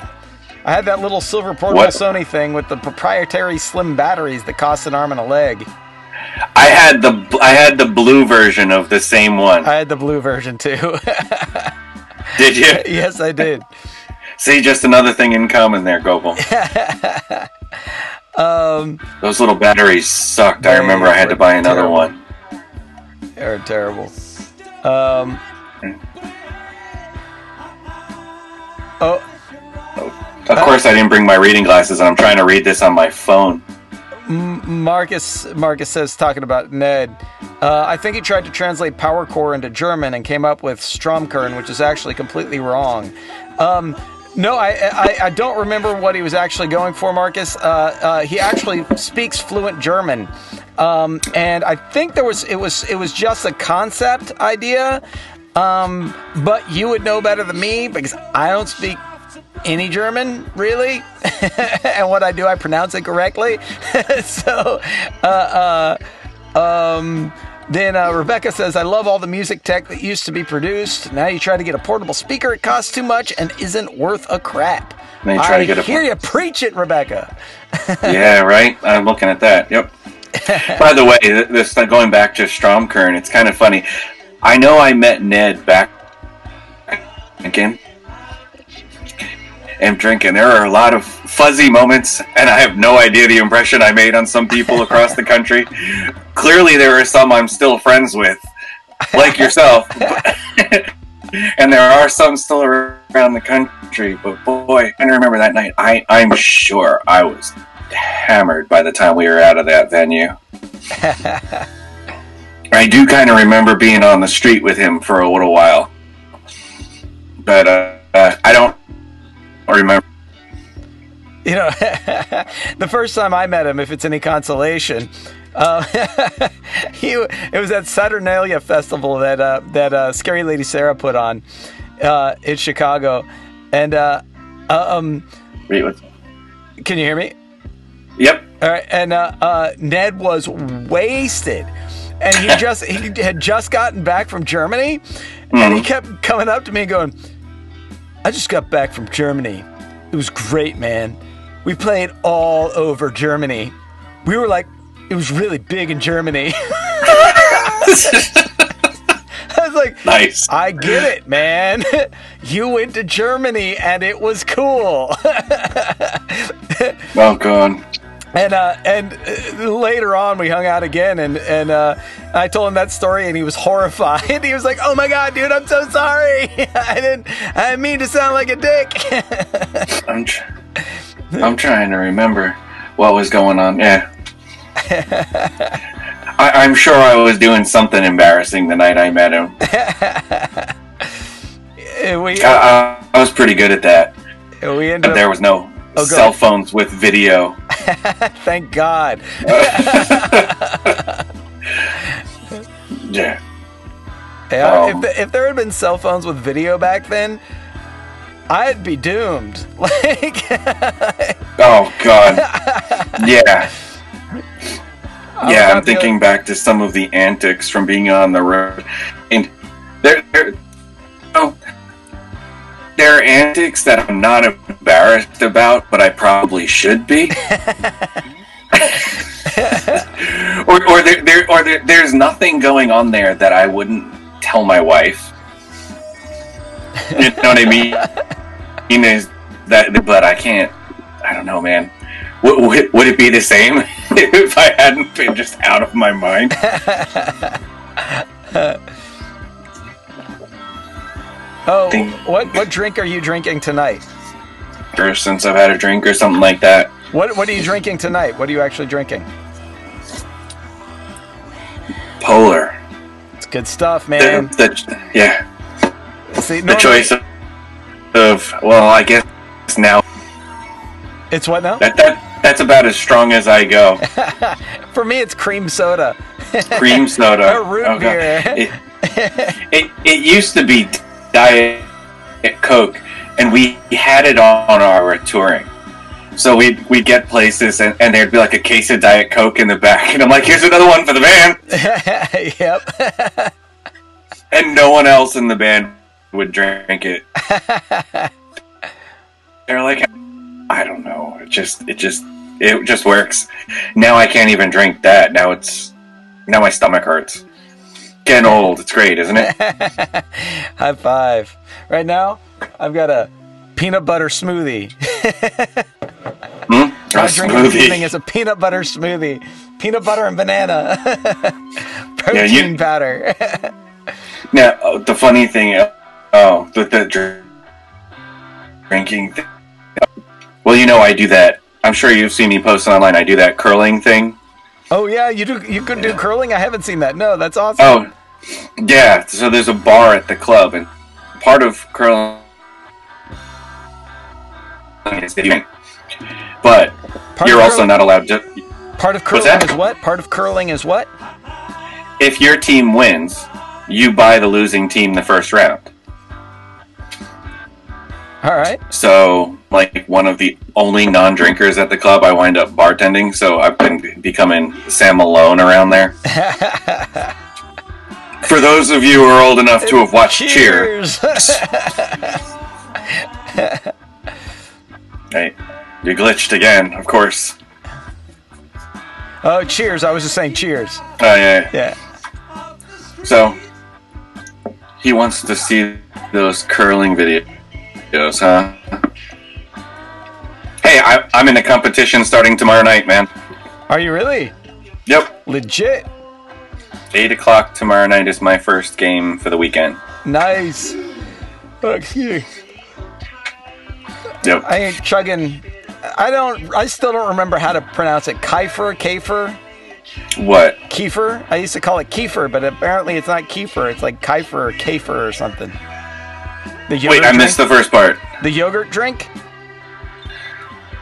I had that little silver portable Sony thing with the proprietary slim batteries that cost an arm and a leg. I had the blue version of the same one. I had the blue version too. Did you? Yes, I did. See, just another thing in common there, Gopal. Those little batteries sucked. I remember I had to buy another one. They're terrible. Of course, I didn't bring my reading glasses, and I'm trying to read this on my phone. Marcus says, talking about Ned, I think he tried to translate power chord into German and came up with Stromkern, which is actually completely wrong. No, I don't remember what he was actually going for, Marcus. He actually speaks fluent German, and I think it was just a concept idea. But you would know better than me because I don't speak any German, really. And what I do, I pronounce it correctly. So, then Rebecca says, I love all the music tech that used to be produced. Now you try to get a portable speaker, it costs too much and isn't worth a crap. I hear you preach it, Rebecca. Yeah, right? I'm looking at that. Yep. By the way, this going back to Stromkern, it's kind of funny. I know I met Ned back again. And drinking. There are a lot of fuzzy moments, and I have no idea the impression I made on some people across the country. Clearly, there are some I'm still friends with, like yourself. And there are some still around the country. But boy, I remember that night. I'm sure I was hammered by the time we were out of that venue. I do kind of remember being on the street with him for a little while. But I don't remember. You know, the first time I met him, if it's any consolation, It was at Saturnalia Festival that Scary Lady Sarah put on in Chicago, and Wait, what? can you hear me? Yep. All right, and Ned was wasted, and he had just gotten back from Germany, and he kept coming up to me and going, "I just got back from Germany. It was great, man. We played all over Germany. We were like, it was really big in Germany." I was like, nice. I get it, man. You went to Germany and it was cool. Well, gone. And later on we hung out again, and I told him that story, and he was horrified. He was like, "Oh my god, dude, I'm so sorry. I didn't mean to sound like a dick." I'm trying to remember what was going on. Yeah. I'm sure I was doing something embarrassing the night I met him. I was pretty good at that. But there was no cell phones with video. Thank God. Yeah. If there had been cell phones with video back then, I'd be doomed. Oh God. Yeah. Yeah, I'm thinking back to some of the antics from being on the road, and there are antics that I'm not embarrassed about, but I probably should be. There's nothing going on there that I wouldn't tell my wife. You know what I mean? But I can't. I don't know, man. Would it be the same if I hadn't been just out of my mind? What drink are you drinking tonight? Or since I've had a drink or something like that. What are you drinking tonight? What are you actually drinking? Polar. It's good stuff, man. Yeah. See, the choice of well, I guess now. It's what now? That's about as strong as I go. For me, it's cream soda. Cream soda. Or root beer. It used to be Diet Coke, and we had it on our touring. So we'd get places, and there'd be like a case of Diet Coke in the back, and I'm like, here's another one for the band. Yep. And no one else in the band would drink it. They're like, I don't know. It just works. Now I can't even drink that. Now my stomach hurts. Getting old. It's great, isn't it? High five. Right now, I've got a peanut butter smoothie. My drink this evening is a peanut butter smoothie. Peanut butter and banana. Protein powder. Now, the funny thing, with the drinking thing. Well, I do that. I'm sure you've seen me post online. I do that curling thing. Oh yeah, you do. You could do curling. I haven't seen that. No, that's awesome. Oh, yeah. So there's a bar at the club, and part of curling is the but you're also not allowed to. Part of curling is what? Part of curling is what? If your team wins, you buy the losing team the first round. All right. So, like, one of the only non-drinkers at the club, I wind up bartending, so I've been becoming Sam Malone around there. For those of you who are old enough to have watched Cheers. Hey, you glitched again, of course. Oh, Cheers. I was just saying Cheers. Oh, yeah. Yeah. So, he wants to see those curling videos, huh? Hey, I'm in a competition starting tomorrow night, man. Are you really? Yep. Legit. 8 o'clock tomorrow night is my first game for the weekend. Nice. Excuse. Yep. I ain't chugging. I still don't remember how to pronounce it. Kiefer? What? Kiefer? I used to call it Kiefer, but apparently it's not Kiefer. It's like Kiefer or Kafer or something. Wait, I missed the first part. The yogurt drink?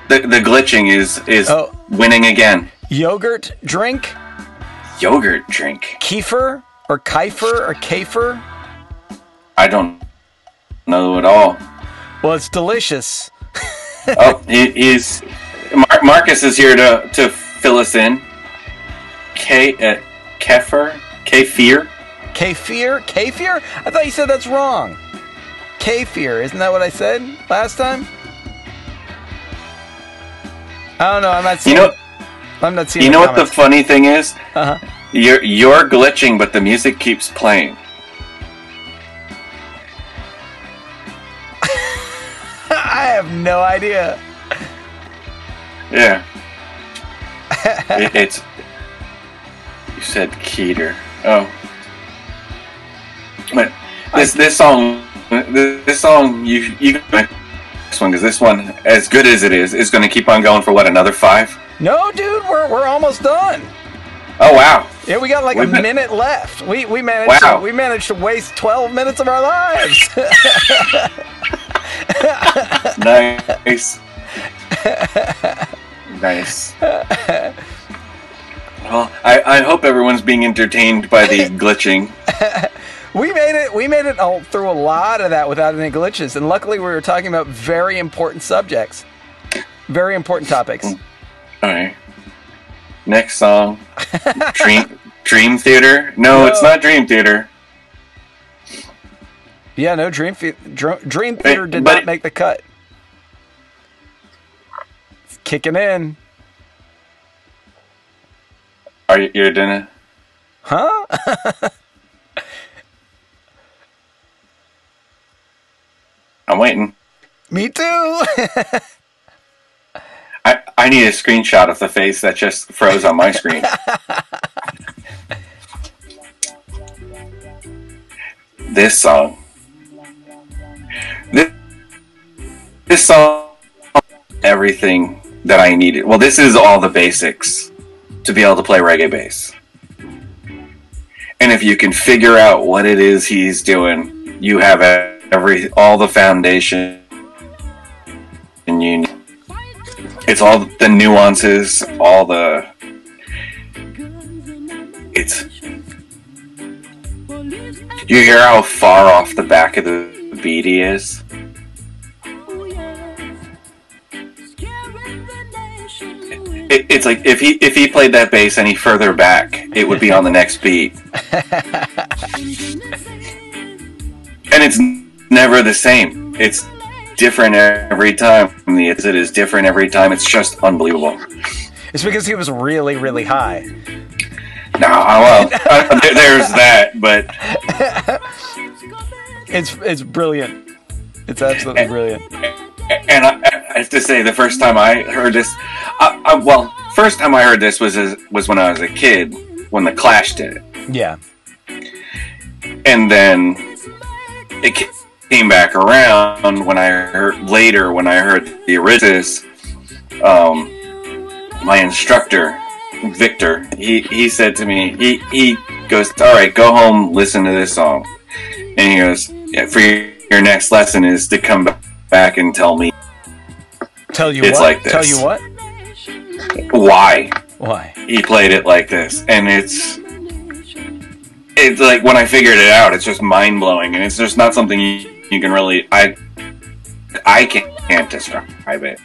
The glitching is winning again. Yogurt drink? Yogurt drink. Kefir or Kefir or Kefir? I don't know at all. Well, it's delicious. Oh, it is. Marcus is here to fill us in. Kefir? Kefir? Kefir? I thought you said that's wrong. Kefir, isn't that what I said last time? I don't know. I'm not seeing. I'm not seeing. You know what the funny thing is? Uh-huh. You're glitching, but the music keeps playing. I have no idea. Yeah. It's. You said Keter. Oh. But this song you this one, because this one, as good as it is going to keep on going for what, another 5? No, dude, we're almost done. Oh wow! Yeah, we got like a minute left. We managed to waste 12 minutes of our lives. Nice. Nice. Well, I hope everyone's being entertained by the glitching. We made it all through a lot of that without any glitches, and luckily we were talking about very important subjects, very important topics. All right. Next song, Dream Theater. No, it's not Dream Theater. Yeah, no, Dream Theater did not make the cut. It's kicking in. Are you doing it? Huh? I'm waiting. Me too. I need a screenshot of the face that just froze on my screen. This song. This song, everything that I needed. Well, this is all the basics to be able to play reggae bass. And if you can figure out what it is he's doing, you have all the foundation and you need. It's all the nuances, you hear how far off the back of the beat he is? It's like if he played that bass any further back, it would be on the next beat. And it's never the same. It's different every time. It is different every time. It's just unbelievable. It's because he was really, really high. No, well, there's that, but it's brilliant. It's absolutely brilliant. And I have to say, the first time I heard this, first time I heard this was when I was a kid, when the Clash did it. Yeah. And then it came back around when I heard the originals. My instructor, Victor, he said to me, he goes, "All right, go home, listen to this song," and he goes, "Yeah, for your next lesson is to come back and tell me." Tell you it's what? Like this. Tell you what? Why he played it like this, and it's like when I figured it out, it's just mind blowing, and it's just not something you can really. I can't describe it.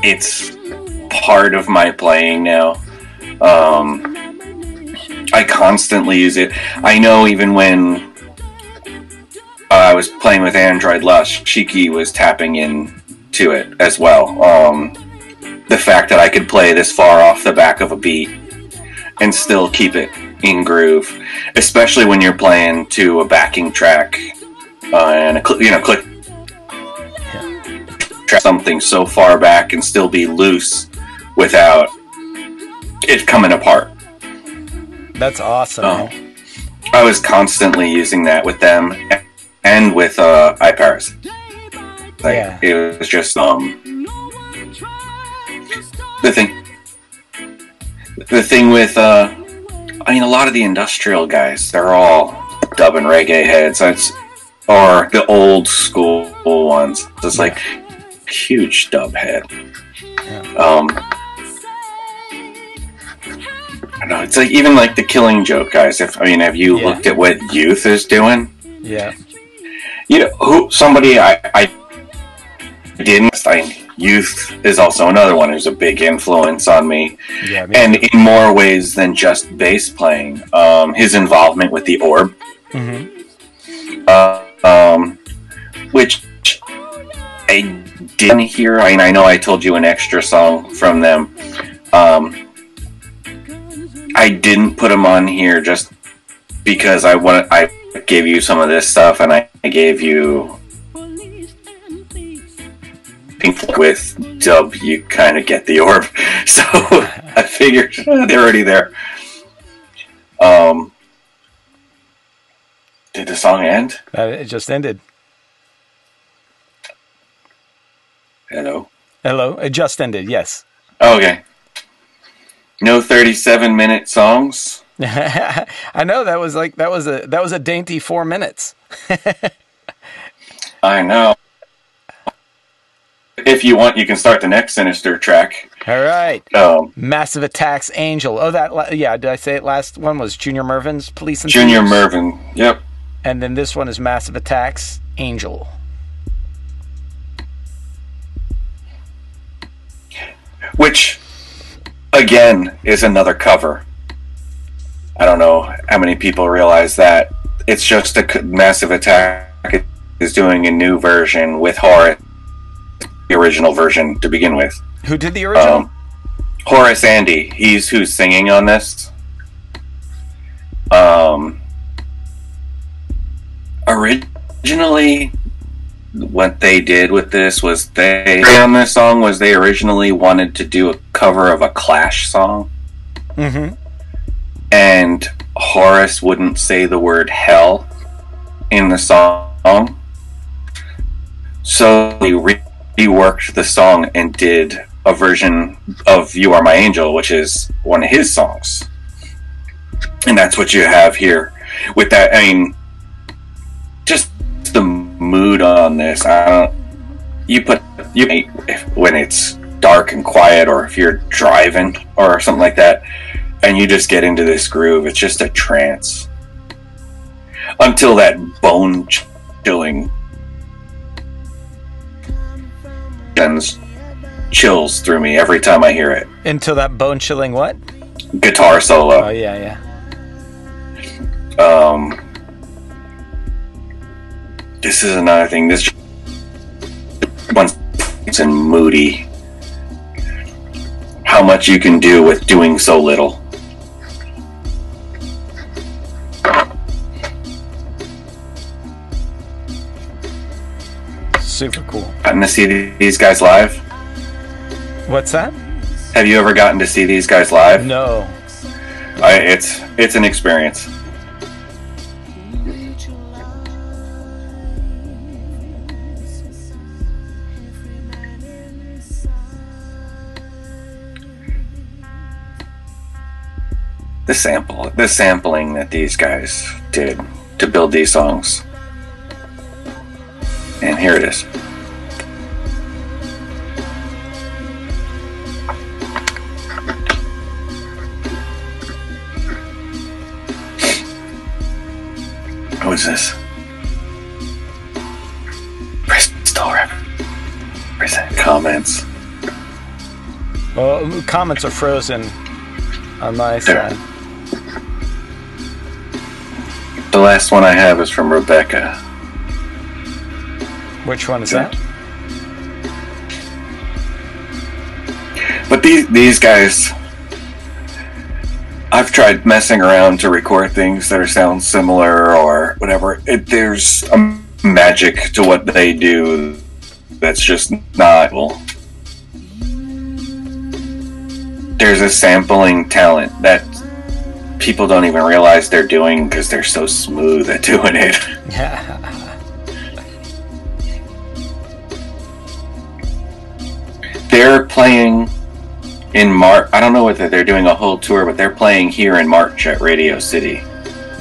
It's part of my playing now. I constantly use it. I know even when I was playing with Android Lust, Shiki was tapping into it as well. The fact that I could play this far off the back of a beat and still keep it in groove, especially when you're playing to a backing track and a click track, something so far back and still be loose without it coming apart. That's awesome. I was constantly using that with them and with Parasite. It was just the thing with a lot of the industrial guys, they're all dubbing reggae heads, or the old school ones. It's like huge dub head. I don't know. It's like even like the Killing Joke guys. Have you looked at what Youth is doing? Yeah. You know, somebody I didn't. Youth is also another one who's a big influence on me. Yeah, and in more ways than just bass playing. His involvement with the Orb, which I didn't hear. I know I told you an extra song from them. I didn't put them on here just because I gave you some of this stuff, and I gave you Pink with Dub. You kind of get the Orb, so I figured they're already there. Did the song end? It just ended. Hello. It just ended. Yes. Oh, okay. No 37-minute songs. I know that was a dainty 4 minutes. I know. If you want, you can start the next Sinister track. All right. Massive Attacks, Angel. Oh, did I say it? Last one was Junior Mervin's Police and Junior Thieves. Mervin. Yep. And then this one is Massive Attacks, Angel. Which, again, is another cover. I don't know how many people realize that. It's just a Massive Attack is doing a new version with Horace, the original version to begin with. Who did the original? Horace Andy. He's who's singing on this. Originally, what they did with this was they originally wanted to do a cover of a Clash song. Mm-hmm. And Horace wouldn't say the word hell in the song. So he reworked the song and did a version of You Are My Angel, which is one of his songs. And that's what you have here. With that, I mean, just the mood on this. When it's dark and quiet, or if you're driving or something like that, and you just get into this groove, it's just a trance. Until that bone-chilling chills through me every time I hear it. Until that bone-chilling what? Guitar solo. Oh, yeah. This is another thing. This one's and moody. How much you can do with doing so little. Super cool. Gotten to see these guys live? What's that? Have you ever gotten to see these guys live? No. It's an experience. The sampling that these guys did to build these songs. And here it is. What is this? Bristol represent comments. Well, comments are frozen on my side. The last one I have is from Rebecca. Which one is that? But these guys, I've tried messing around to record things that sound similar or whatever. There's a magic to what they do that's just not cool. There's a sampling talent that people don't even realize they're doing because they're so smooth at doing it. They're playing in March. I don't know whether they're doing a whole tour, but they're playing here in March at Radio City.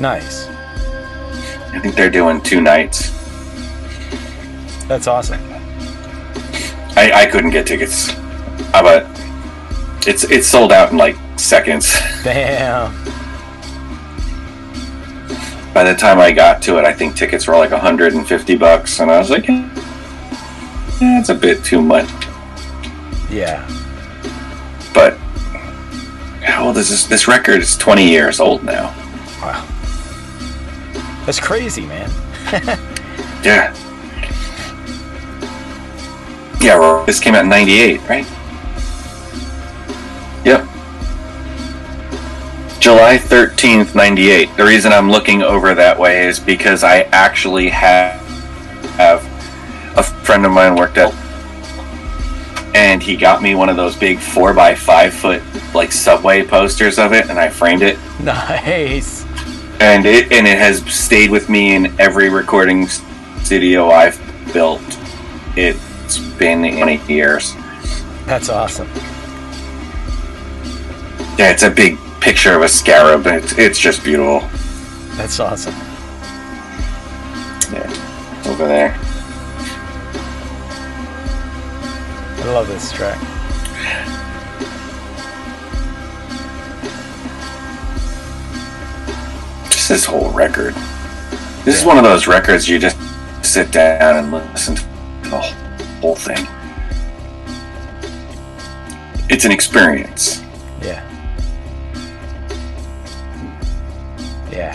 Nice. I think they're doing 2 nights. That's awesome. I couldn't get tickets, but It's sold out in like seconds. Damn. By the time I got to it, I think tickets were like $150, and I was like, it's a bit too much. Yeah. But how old is this? This record is 20 years old now. Wow. That's crazy, man. Yeah. Yeah, this came out in 98, right? Yep. July 13th, 98. The reason I'm looking over that way is because I actually have a friend of mine worked at, and he got me one of those big 4x5 foot like subway posters of it, and I framed it. Nice. And it has stayed with me in every recording studio I've built. It's been 8 years. That's awesome. Yeah, it's a big picture of a scarab. It's just beautiful. That's awesome. Yeah, over there. I love this track. Just this whole record. This is one of those records you just sit down and listen to the whole thing. It's an experience. Yeah. Yeah.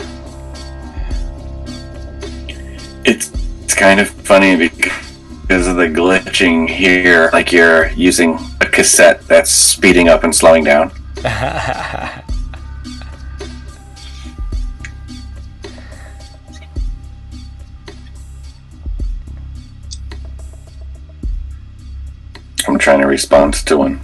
It's kind of funny because of the glitching here, like you're using a cassette that's speeding up and slowing down. I'm trying to respond to one.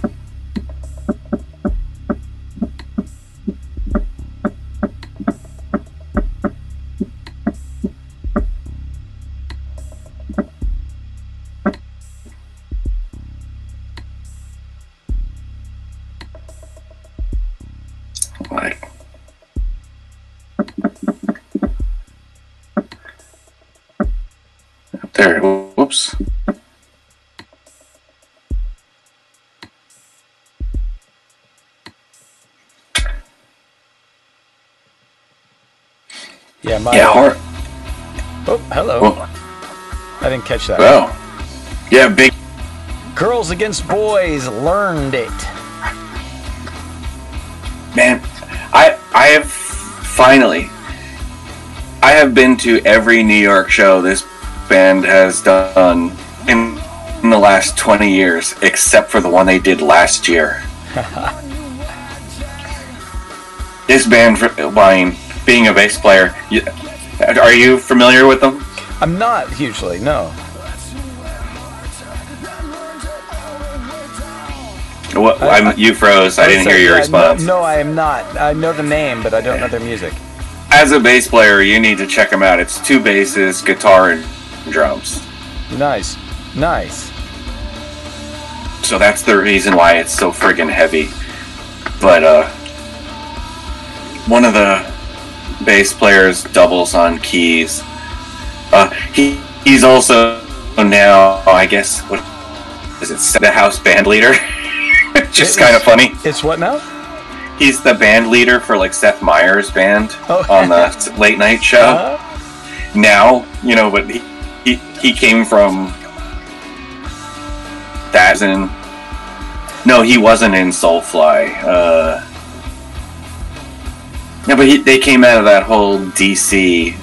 There, whoops. Yeah, Oh, hello. Oh. I didn't catch that. Well, yeah, big. Girls Against Boys, Learned It. Man, I have finally. I have been to every New York show this band has done in the last 20 years, except for the one they did last year. This band, being a bass player, are you familiar with them? I'm not hugely, no. You froze. I didn't hear your response. No, I am not. I know the name, but I don't know their music. As a bass player, you need to check them out. It's 2 basses, guitar, and drums. Nice. Nice. So that's the reason why it's so friggin' heavy. But, one of the bass players doubles on keys. He's also now, I guess, what is it, the house band leader? Just kind of funny. It's what now? He's the band leader for like Seth Meyers' band on the late night show. Now, but he came from that. No, he wasn't in Soulfly. No, but they came out of that whole DC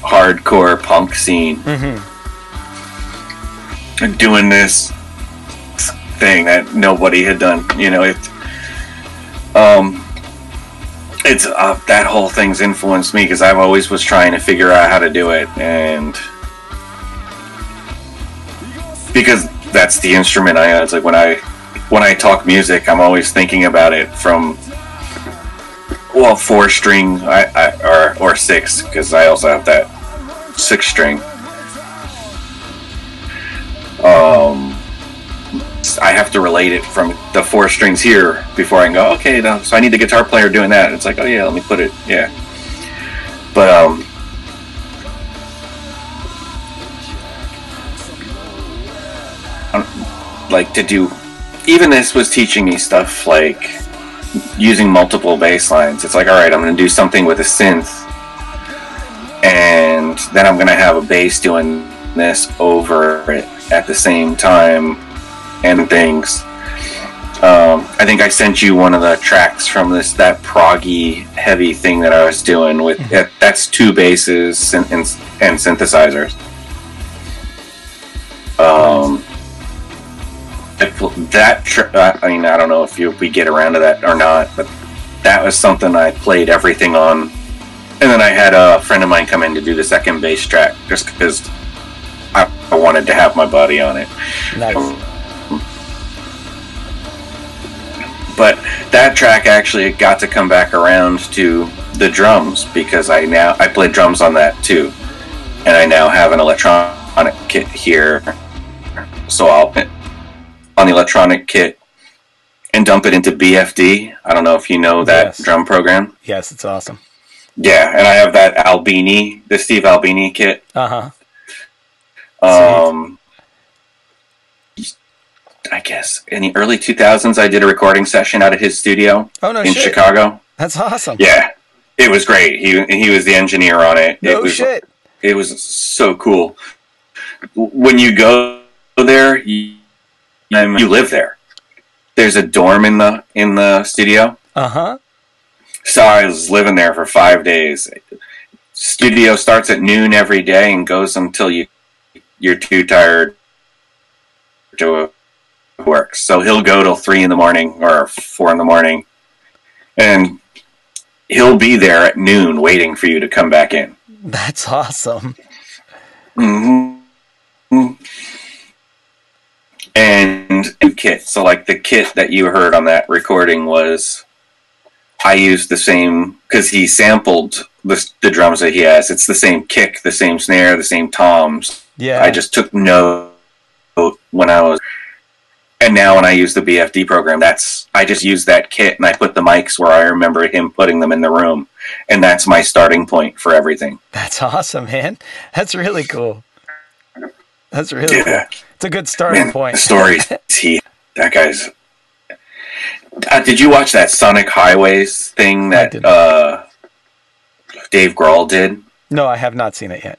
hardcore punk scene. Mm-hmm. And doing this thing that nobody had done. It's that whole thing's influenced me because I've always was trying to figure out how to do it, and because that's the instrument it's like when I talk music, I'm always thinking about it from 4-string or 6, because I also have that 6-string. I have to relate it from the 4 strings here before I can go, okay, so I need the guitar player doing that. It's like, oh yeah, let me put it, yeah. But, like to do even this was teaching me stuff like using multiple bass lines. It's like, all right, I'm going to do something with a synth, and then I'm going to have a bass doing this over it at the same time, and things. I think I sent you one of the tracks from that proggy heavy thing that I was doing with that's 2 basses and synthesizers. I mean, I don't know if we get around to that or not, but that was something I played everything on. And then I had a friend of mine come in to do the second bass track just because I wanted to have my buddy on it. Nice. But that track actually got to come back around to the drums because I played drums on that too, and I now have an electronic kit here, so I'll on the electronic kit and dump it into BFD. I don't know if you know that drum program. Yes, it's awesome. Yeah, and I have that the Steve Albini kit. I guess in the early 2000s, I did a recording session out of his studio in Chicago. That's awesome. Yeah, it was great. He was the engineer on it. It was so cool. When you go there, you live there. There's a dorm in the studio. So I was living there for 5 days. Studio starts at noon every day and goes until you're too tired to work. So he'll go till 3 in the morning or 4 in the morning, and he'll be there at noon waiting for you to come back in. That's awesome. And kit. So like the kit that you heard on that recording I used the same, because he sampled the drums that he has. It's the same kick, the same snare, the same toms. Yeah. I just took note when I was. And now when I use the BFD program, I just use that kit and I put the mics where I remember him putting them in the room. And that's my starting point for everything. That's awesome, man. That's really cool. That's really cool. It's a good starting point. Stories. That guy's... did you watch that Sonic Highways thing that Dave Grohl did? No, I have not seen it yet.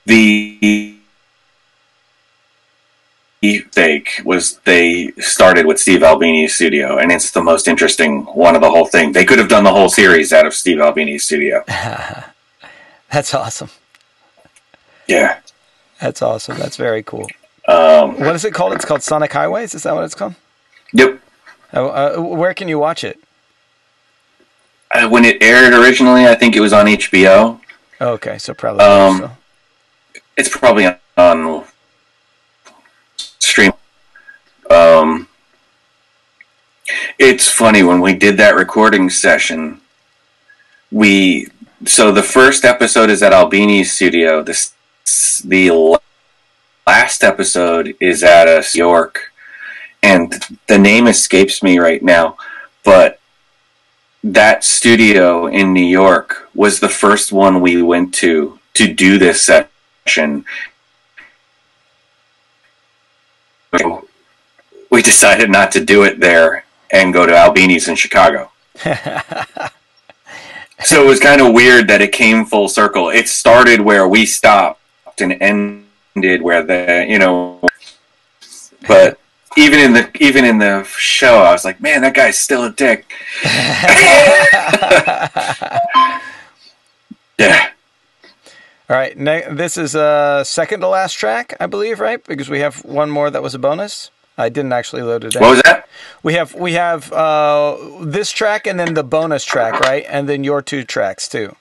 The fake was they started with Steve Albini's studio, and it's the most interesting one of the whole thing. They could have done the whole series out of Steve Albini's studio. That's awesome. Yeah. That's awesome. That's very cool. What is it called? It's called Sonic Highways? Is that what it's called? Yep. Where can you watch it? When it aired originally, I think it was on HBO. Okay, so probably. It's probably on stream. It's funny, when we did that recording session, so the first episode is at Albini's studio. The last episode is at New York, and the name escapes me right now, but that studio in New York was the first one we went to do this session. We decided not to do it there and go to Albini's in Chicago. So it was kind of weird that it came full circle. It started where we stopped and ended where but even in the show, I was like, man, that guy's still a dick. Yeah. All right, this is second to last track, I believe, right? Because we have one more that was a bonus. I didn't actually load it in. What was that? We have this track and then the bonus track, right? And then your 2 tracks too.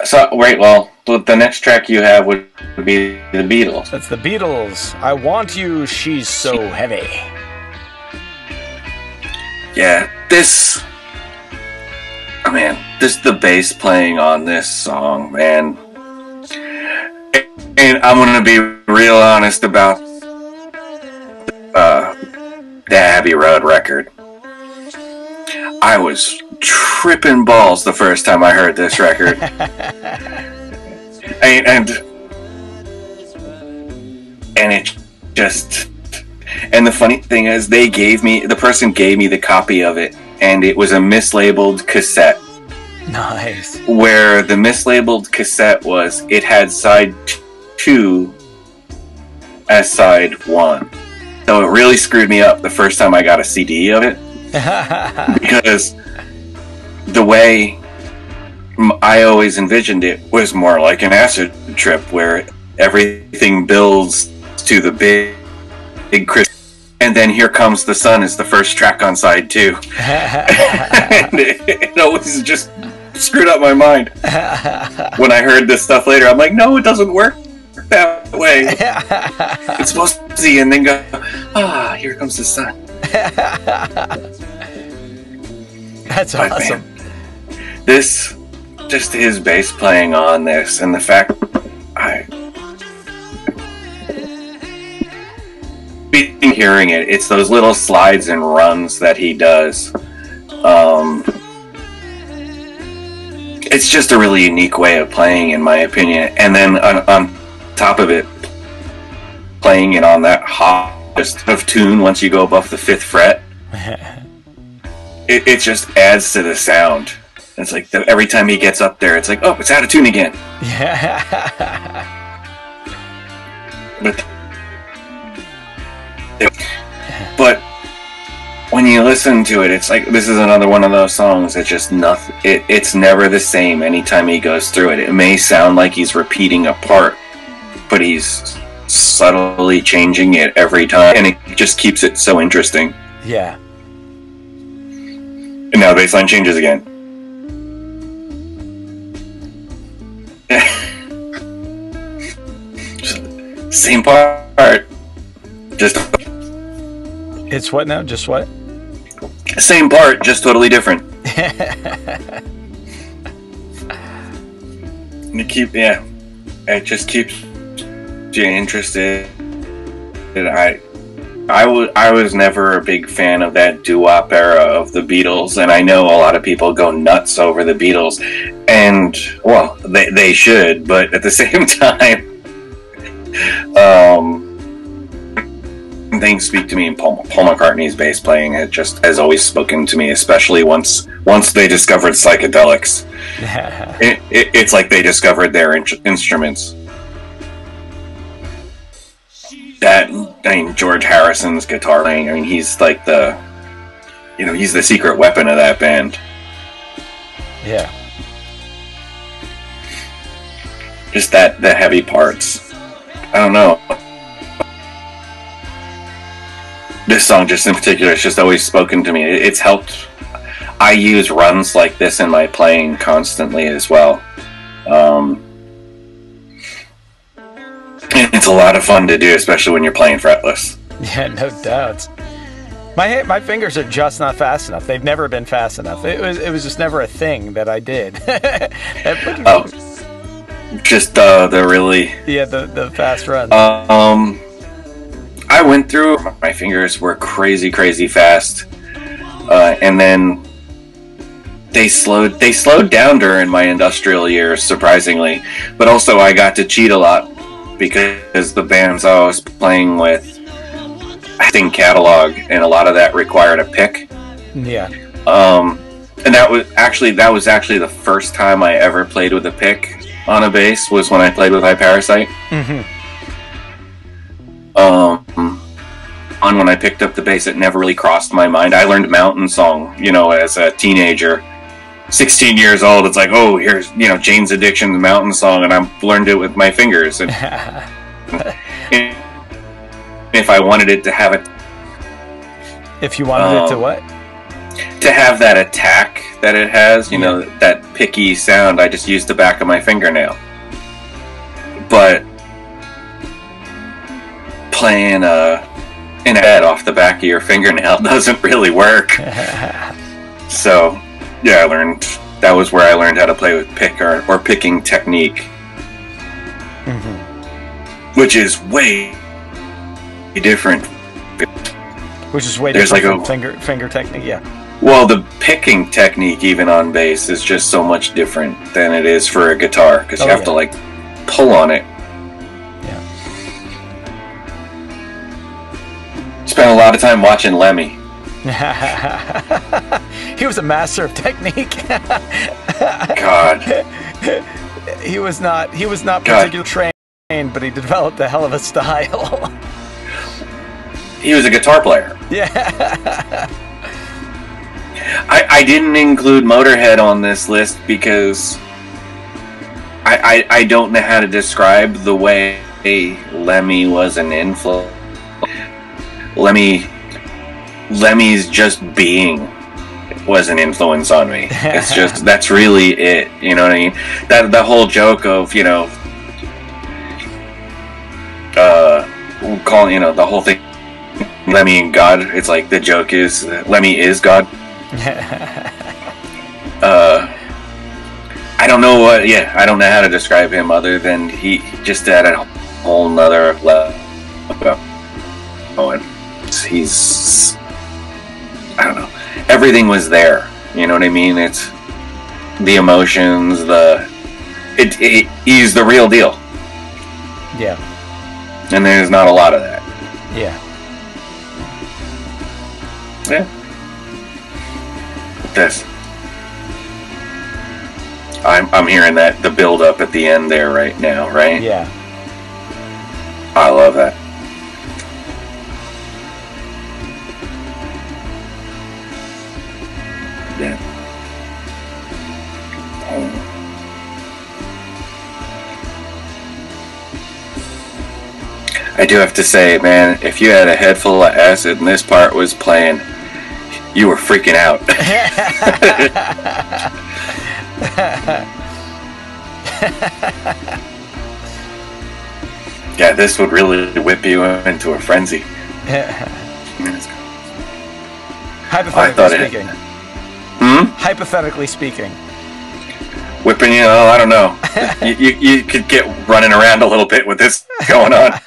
So wait, well, the next track you have would be the Beatles. That's the Beatles. I Want You, She's So Heavy. Yeah, the bass playing on this song, man. And I'm gonna be real honest about the Abbey Road record. I was tripping balls the first time I heard this record. and it just, And the funny thing is, the person gave me the copy of it, and it was a mislabeled cassette. Nice. Where the mislabeled cassette was, it had side 2 as side 1. So it really screwed me up the first time I got a CD of it. Because the way I always envisioned it was more like an acid trip, where everything builds to the big crisp, and then Here Comes the Sun is the first track on side 2. And it always just screwed up my mind. When I heard this stuff later, I'm like, no, it doesn't work that way. It's supposed to see and then go, here comes the sun. That's awesome. Man, this, just his bass playing on this, and the fact hearing it's those little slides and runs that he does. It's just a really unique way of playing, in my opinion. And then on top of it, playing it on that hottest of tune once you go above the 5th fret, it just adds to the sound. It's like every time he gets up there, it's like, oh, it's out of tune again. But when you listen to it, it's like, this is another one of those songs that's just nothing. It's never the same anytime he goes through it. It may sound like he's repeating a part, but he's subtly changing it every time, and it just keeps it so interesting. Yeah. And now the bass line changes again. Same part. Just. It's what now? Just what? Same part, just totally different. It just keeps you interested. And I was never a big fan of that doo-wop era of the Beatles, and I know a lot of people go nuts over the Beatles, and well, they should, but at the same time, things speak to me, and Paul McCartney's bass playing just has always spoken to me, especially once they discovered psychedelics. It's like they discovered their instruments. George Harrison's guitar playing, he's like he's the secret weapon of that band. Yeah. Just the heavy parts. I don't know. This song just in particular has just always spoken to me. It's helped. I use runs like this in my playing constantly as well. It's a lot of fun to do, especially when you're playing fretless. Yeah, no doubt. My fingers are just not fast enough. They've never been fast enough. It was just never a thing that I did. Just the really... Yeah, the fast runs. I went through... My fingers were crazy fast. And then they slowed down during my industrial years, surprisingly. But also I got to cheat a lot because the bands I was playing with thing catalog, and a lot of that required a pick. Yeah. And that was actually the first time I ever played with a pick on a bass, was when I played with Parasite. Mm-hmm. When I picked up the bass, it never really crossed my mind. I learned Mountain Song, as a teenager, 16 years old. It's like, oh, here's Jane's Addiction's Mountain Song, and I've learned it with my fingers. And if I wanted it to have it, if you wanted it to what? To have that attack that it has, that picky sound, I just used the back of my fingernail. But playing an ad off the back of your fingernail doesn't really work. So, yeah, that was where I learned how to play with pick or picking technique. Mm-hmm. Which is way different. Which is way different from finger technique, yeah. Well, the picking technique, even on bass, is just so much different than it is for a guitar, because you have to, pull on it. Yeah. lot of time watching Lemmy. He was a master of technique. God. He was not particularly trained, but he developed a hell of a style. He was a guitar player. Yeah. I didn't include Motorhead on this list because I don't know how to describe the way Lemmy was an influence. Lemmy's just being was an influence on me. It's just, that's really it. You know what I mean? That whole joke of, you know, calling, you know, the whole thing, Lemmy and God. It's like the joke is Lemmy is God. I don't know what. Yeah, I don't know how to describe him other than he just at a whole nother level. He's, I don't know. Everything was there. You know what I mean? It's the emotions. He's the real deal. Yeah. And there's not a lot of that. Yeah. Yeah. This. I'm hearing that the build up at the end there right now, right? Yeah. I love that. Yeah. I do have to say, man, if you had a head full of acid and this part was playing, you were freaking out. Yeah, this would really whip you into a frenzy. Hypothetically speaking. Hypothetically speaking. Whipping you, I don't know. you could get running around a little bit with this going on.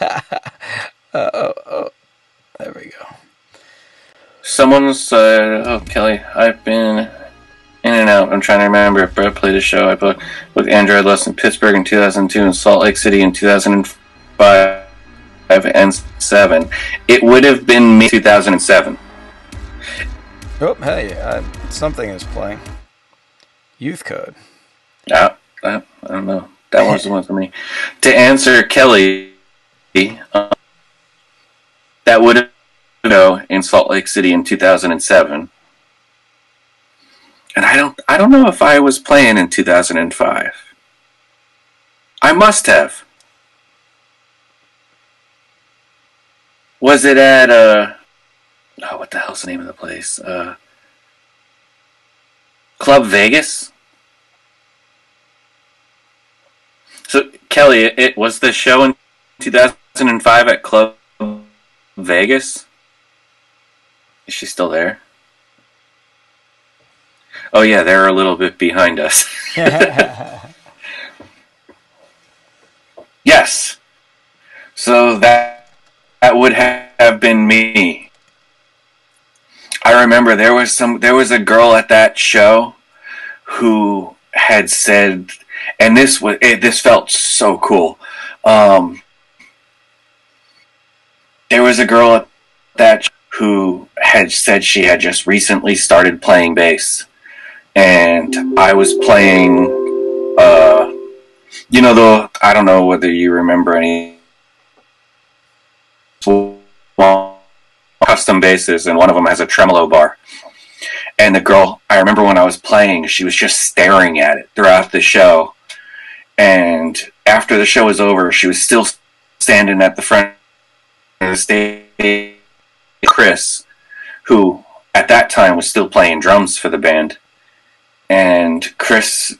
There we go. Someone said, "Oh, Kelly, I've been in and out. I'm trying to remember if Bret played a show I booked with Android Lust in Pittsburgh in 2002 and Salt Lake City in 2005 and 7. It would have been me 2007. Oh, hey, something is playing. Youth Code. I don't know. That was the one for me. To answer Kelly, that would have been in Salt Lake City in 2007. And I don't know if I was playing in 2005. I must have. Was it at what the hell's the name of the place? Club Vegas? So, Kelly, it was the show in 2005 at Club Vegas? Is she still there? Oh, yeah, they're a little bit behind us. Yes. So that would have been me. I remember there was a girl at that show who had said, and this felt so cool. There was a girl at that who had said she had just recently started playing bass, and I was playing. I don't know whether you remember any custom basses, and one of them has a tremolo bar. And the girl, I remember when I was playing, she was just staring at it throughout the show. And after the show was over, she was still standing at the front of the stage. Chris, who at that time was still playing drums for the band. And Chris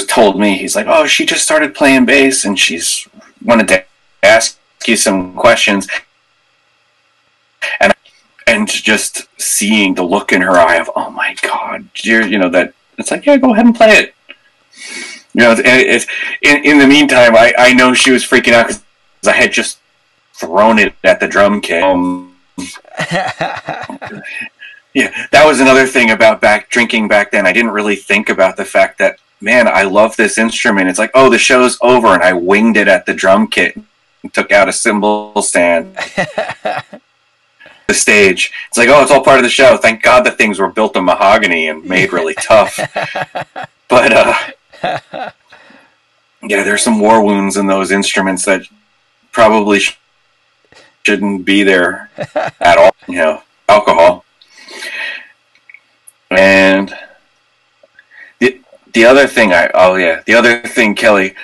told me, he's like, "Oh, she just started playing bass and she's wanted to ask you some questions." And just seeing the look in her eye of, "Oh my God," that it's like, yeah, go ahead and play it. In the meantime, I know she was freaking out because I had just thrown it at the drum kit. Yeah, that was another thing about drinking back then. I didn't really think about the fact that, man, I love this instrument. It's like, oh, the show's over, and I winged it at the drum kit and took out a cymbal stand. the stage. It's like, oh, it's all part of the show. Thank God the things were built of mahogany and made really tough. But yeah, there's some war wounds in those instruments that probably shouldn't be there at all. You know, alcohol. And the other thing the other thing, Kelly,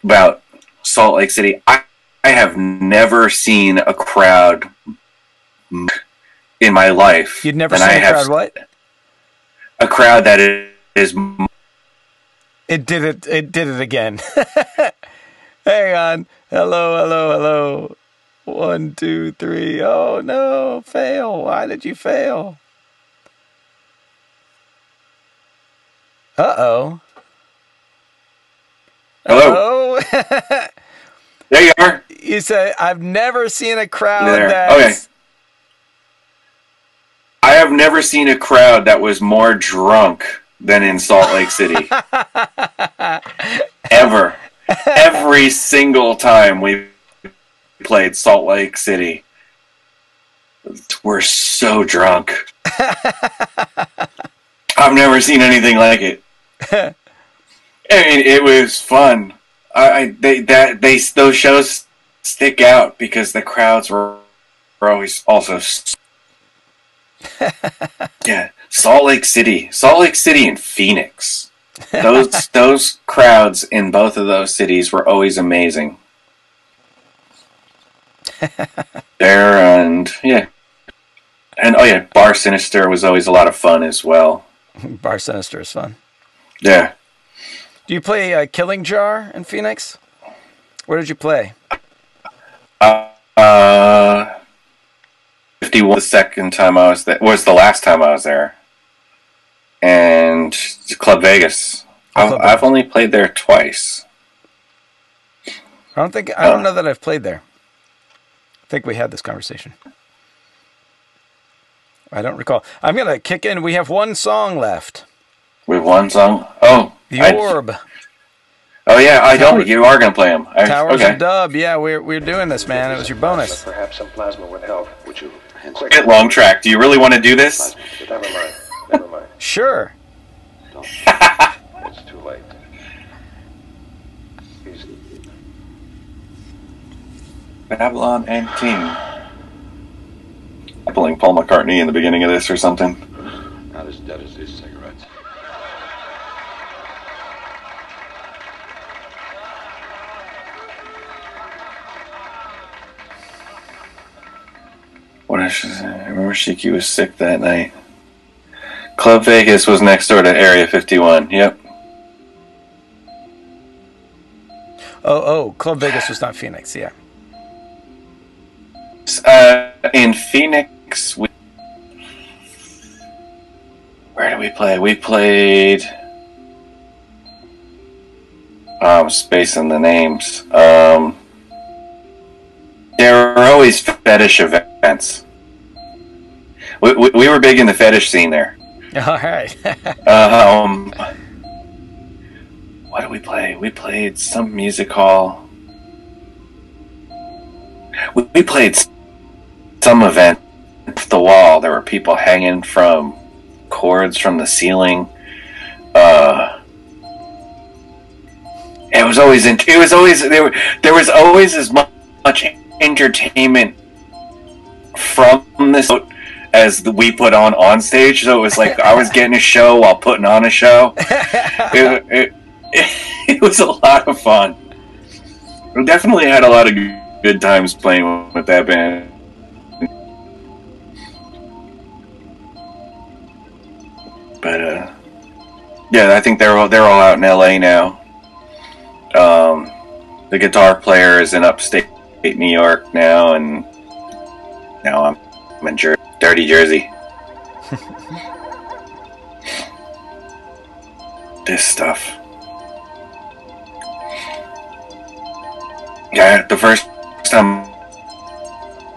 about Salt Lake City, I have never seen a crowd in my life. You'd never seen a crowd what? A crowd that is. It did it again. Hang on. Hello. 1, 2, 3. Oh no, fail. Why did you fail? Uh-oh. Hello. There you are. You say, I've never seen a crowd Okay. I have never seen a crowd that was more drunk than in Salt Lake City. Ever. Every single time we played Salt Lake City, we're so drunk. I've never seen anything like it. I mean, it was fun. Those shows stick out because the crowds were always also. Yeah, Salt Lake City and Phoenix. Those crowds in both of those cities were always amazing. And Bar Sinister was always a lot of fun as well. Bar Sinister is fun. Yeah. Do you play Killing Jar in Phoenix? Where did you play? 51. The second time I was there was the last time I was there, and Club Vegas. I've only played there twice. I don't know that I've played there. I think we had this conversation. I don't recall. I'm gonna kick in. We have one song left. We have one song. Oh, The Orb. Oh yeah, I don't. You are gonna play them. Towers of Dub. Yeah, we're doing this, man. It was your bonus. Perhaps some plasma would help. Would you? Get long track. Do you really want to do this? Never mind. Sure. It's too late. Babylon and King. Pulling Paul McCartney in the beginning of this or something. Not as dead as these cigarettes. What did she say? I remember Shiki was sick that night. Club Vegas was next door to Area 51. Yep. Oh, Club Vegas was not Phoenix, yeah. In Phoenix, where did we play? We played. I'm spacing the names. There were always fetish events. We were big in the fetish scene there. All right. What did we play? We played some music hall. We played some event at the wall. There were people hanging from cords from the ceiling. There was always as much entertainment from this as we put on stage. So it was like I was getting a show while putting on a show. It was a lot of fun. We definitely had a lot of good times playing with that band. But yeah, I think they're all out in LA now. The guitar player is in upstate New York now, and now I'm in dirty Jersey. This stuff. Yeah, the first time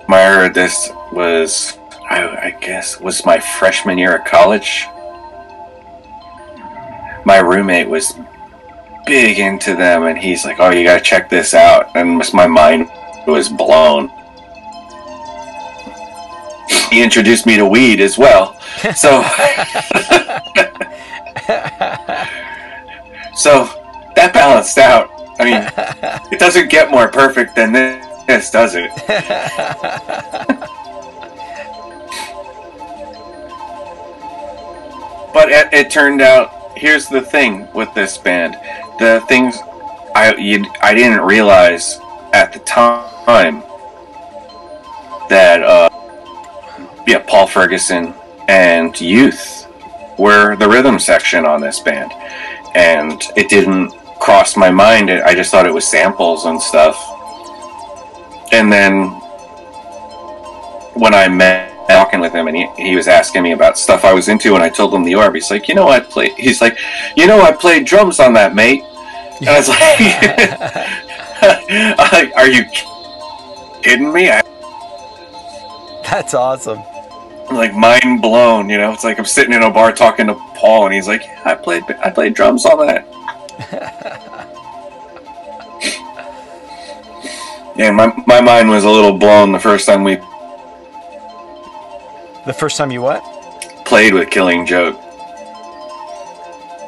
I heard this was, I guess, was my freshman year of college. My roommate was big into them, and he's like, "Oh, you gotta check this out," and my mind was blown. he introduced me to weed as well. So, so that balanced out. I mean, it doesn't get more perfect than this, does it? But it turned out. Here's the thing with this band: the things I didn't realize at the time that Paul Ferguson and Youth were the rhythm section on this band, and it didn't cross my mind. I just thought it was samples and stuff. And then when I met talking with him, and he was asking me about stuff I was into, and I told him the orb. He's like, I played drums on that, mate. And I was like, are you kidding me? That's awesome. I'm like mind blown, It's like I'm sitting in a bar talking to Paul, and he's like, yeah, I played drums on that. Yeah, my mind was a little blown the first time we. The first time you what? Played with Killing Joke.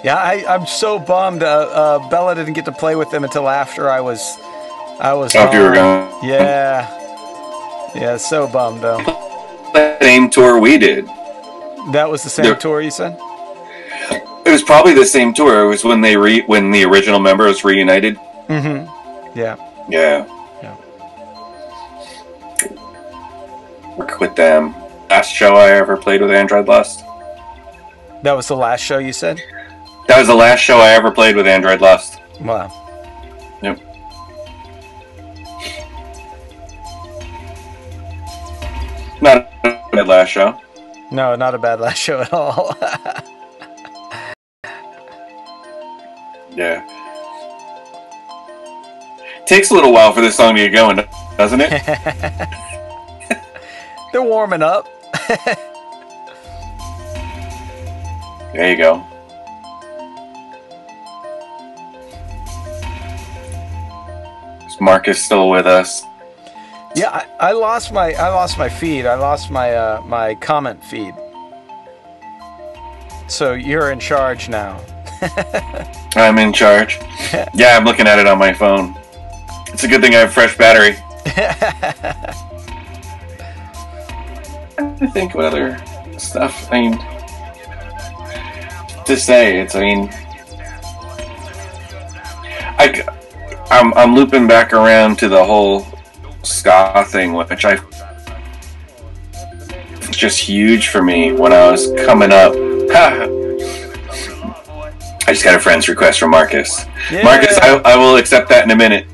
Yeah, I'm so bummed. Bella didn't get to play with them until after I was. After you were gone. Yeah, so bummed though. The same tour we did. That was the same tour you said? It was probably the same tour. It was when when the original members reunited. Mm-hmm. Yeah. Work with them. Last show I ever played with Android Lust. That was the last show you said? That was the last show I ever played with Android Lust. Wow. Yep. Not a bad last show. No, not a bad last show at all. Yeah. Takes a little while for this song to get going, doesn't it? They're warming up. There you go. Is Marcus still with us? Yeah, I lost my feed. I lost my my comment feed. So you're in charge now. I'm in charge. Yeah, I'm looking at it on my phone. It's a good thing I have fresh battery. I think what other stuff, to say, I'm looping back around to the whole ska thing, which it's just huge for me when I was coming up. I just got a friend's request from Marcus. Yeah. Marcus, I will accept that in a minute.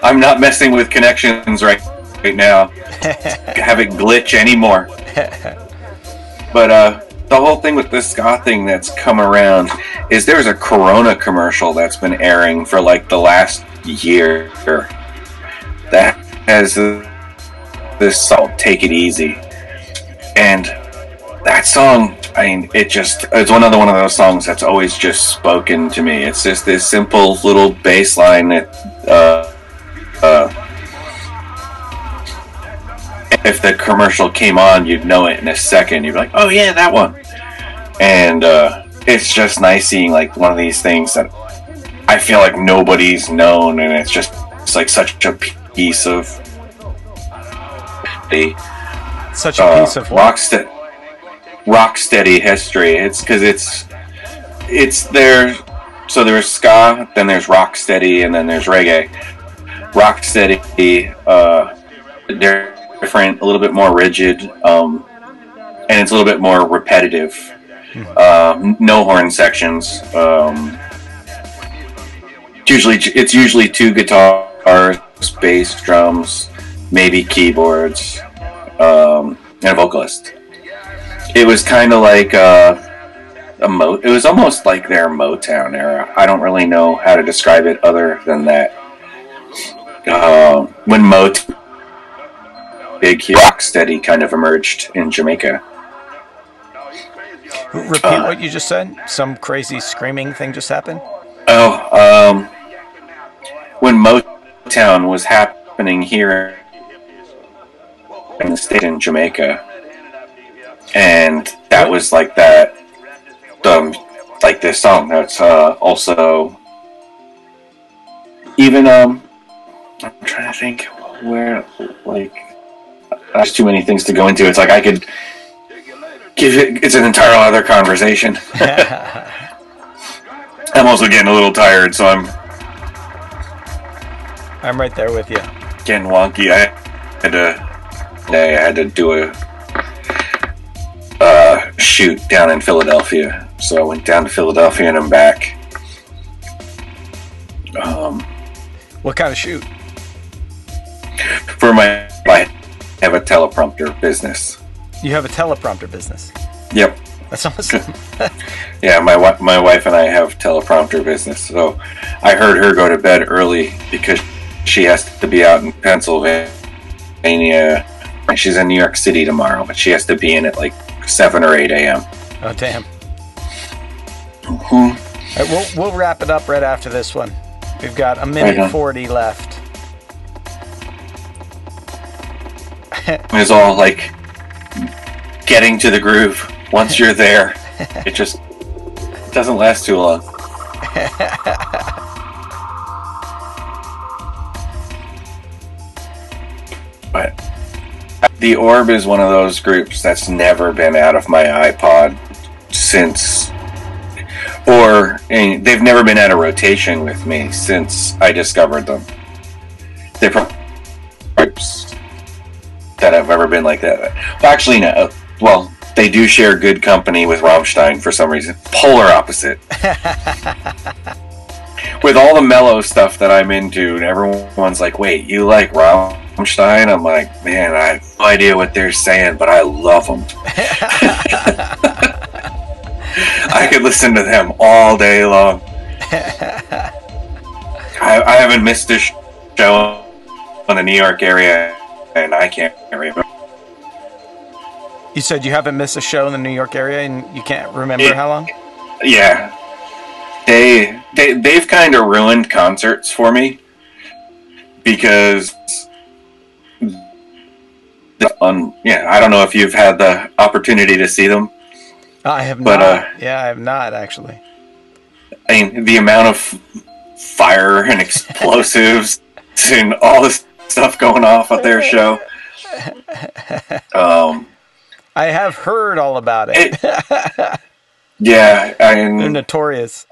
I'm not messing with connections right now. Have it glitch anymore. But the whole thing with this ska thing that's come around is there's a Corona commercial that's been airing for like the last year that has this song, Take It Easy. And that song, it's one of those songs that's always just spoken to me. It's just this simple little bass line that if the commercial came on, you'd know it in a second. You'd be like, oh yeah, that one. And it's just nice seeing like one of these things that I feel like nobody's known, and it's like such a piece of such a piece of what? Rock steady history. It's because it's there. So there's ska, then there's rock steady, and then there's reggae. Rock steady, they're different, a little bit more rigid, and it's a little bit more repetitive. No horn sections. It's usually two guitars, bass, drums, maybe keyboards, and a vocalist. It was kind of like it was almost like their Motown era. I don't really know how to describe it other than that. When Motown, big rocksteady kind of emerged in Jamaica. Repeat what you just said. Some crazy screaming thing just happened. When Motown was happening here in the state in Jamaica, and that was like that. Like this song that's also even I'm trying to think where, like, there's too many things to go into. It's like I could give it. It's an entire other conversation. I'm also getting a little tired, so I'm right there with you. Getting wonky. I had to do a shoot down in Philadelphia, so I went down to Philadelphia and I'm back. What kind of shoot? I have a teleprompter business. You have a teleprompter business? Yep. That's awesome. Yeah, my wife and I have teleprompter business. So I heard her go to bed early because she has to be out in Pennsylvania. She's in New York City tomorrow, but she has to be in at like 7 or 8 a.m. Oh, damn. Mm-hmm. All right, we'll wrap it up right after this one. We've got a minute 40 left. It's all like getting to the groove. Once you're there, it just doesn't last too long. But The Orb is one of those groups that's never been out of my iPod since, they've never been out of rotation with me since I discovered them. They're probably groups that have ever been like that. Well, actually, no. Well, they do share good company with Rammstein for some reason. Polar opposite. With all the mellow stuff that I'm into, and everyone's like, wait, you like Rammstein? I'm like, man, I have no idea what they're saying, but I love them. I could listen to them all day long. I haven't missed a show in the New York area, and I can't remember. You said you haven't missed a show in the New York area, and you can't remember how long? Yeah. They've kind of ruined concerts for me because I don't know if you've had the opportunity to see them. I have not. I have not, actually. I mean, the amount of fire and explosives and all this stuff going off at their show. I have heard all about it. Yeah, they're notorious.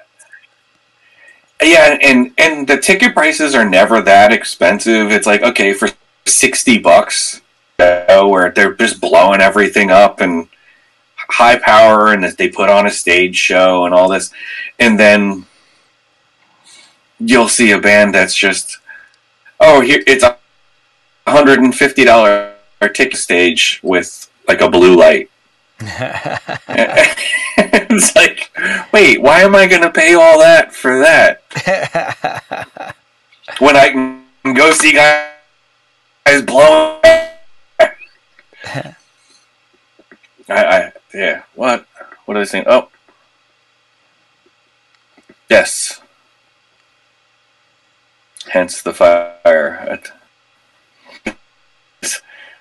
Yeah, and the ticket prices are never that expensive. It's like, okay, for $60, where they're just blowing everything up and high power, and they put on a stage show and all this, and then you'll see a band that's just, here it's $150 ticket stage with like a blue light. It's like, wait, why am I going to pay all that for that? When I can go see guys blowing. Yeah, what are they saying? Oh. Yes. Hence the fire.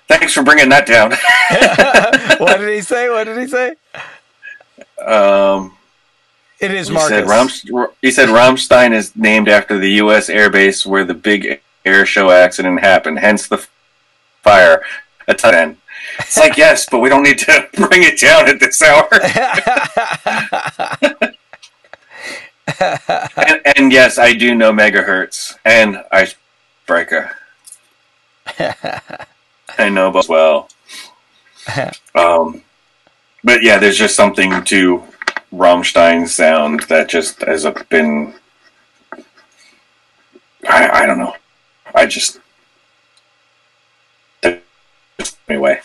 Thanks for bringing that down. What did he say? It is Marcus. He said Rammstein is named after the U.S. Air Base where the big air show accident happened. Hence the fire. That's then. It's like, yes, but we don't need to bring it down at this hour. and yes, I do know megahertz and icebreaker. I know both well. But yeah, there's just something to Rammstein's sound that just has been, I don't know. Anyway.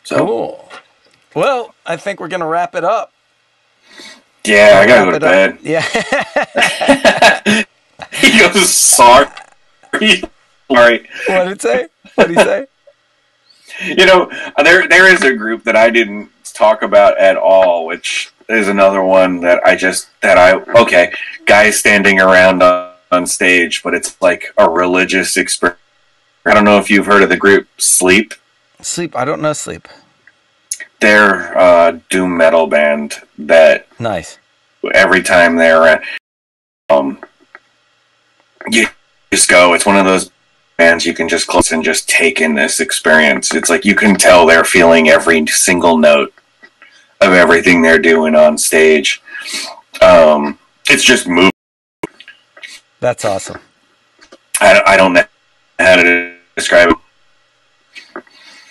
So. Cool. Well, I think we're going to wrap it up. Yeah, I got to go to bed. Yeah. He goes, sorry. Sorry. What did he say? You know, there is a group that I didn't talk about at all, which is another one that guys standing around on stage, but it's like a religious experience I don't know if you've heard of the group Sleep. Sleep. I don't know Sleep. They're a doom metal band that Nice. every time they're you just go. It's one of those bands you can just close and just take in this experience. It's like you can tell they're feeling every single note of everything they're doing on stage. It's just moving. That's awesome. I don't know how to describe it.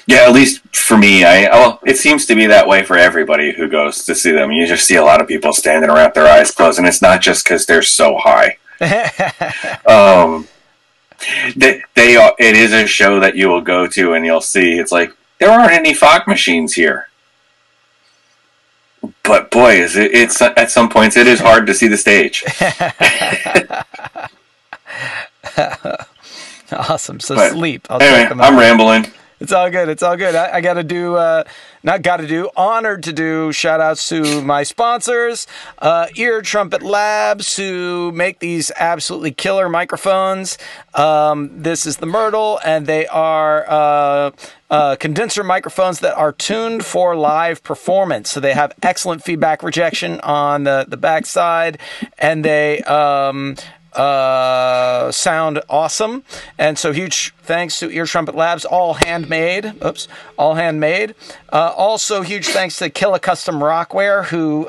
Yeah, at least for me, it seems to be that way for everybody who goes to see them. You just see a lot of people standing around with their eyes closed, and it's not just because they're so high. It is a show that you will go to, and you'll see it's like there aren't any fog machines here. But boy, it's at some points it is hard to see the stage. Awesome. So but Sleep. Anyway, I'm rambling. It's all good. It's all good. I got to do, honored to do shout outs to my sponsors, Ear Trumpet Labs, who make these absolutely killer microphones. This is the Myrtle, and they are condenser microphones that are tuned for live performance. So they have excellent feedback rejection on the backside, and they sound awesome. And so huge thanks to Ear Trumpet Labs, all handmade. Also huge thanks to Killa Custom Rockware, who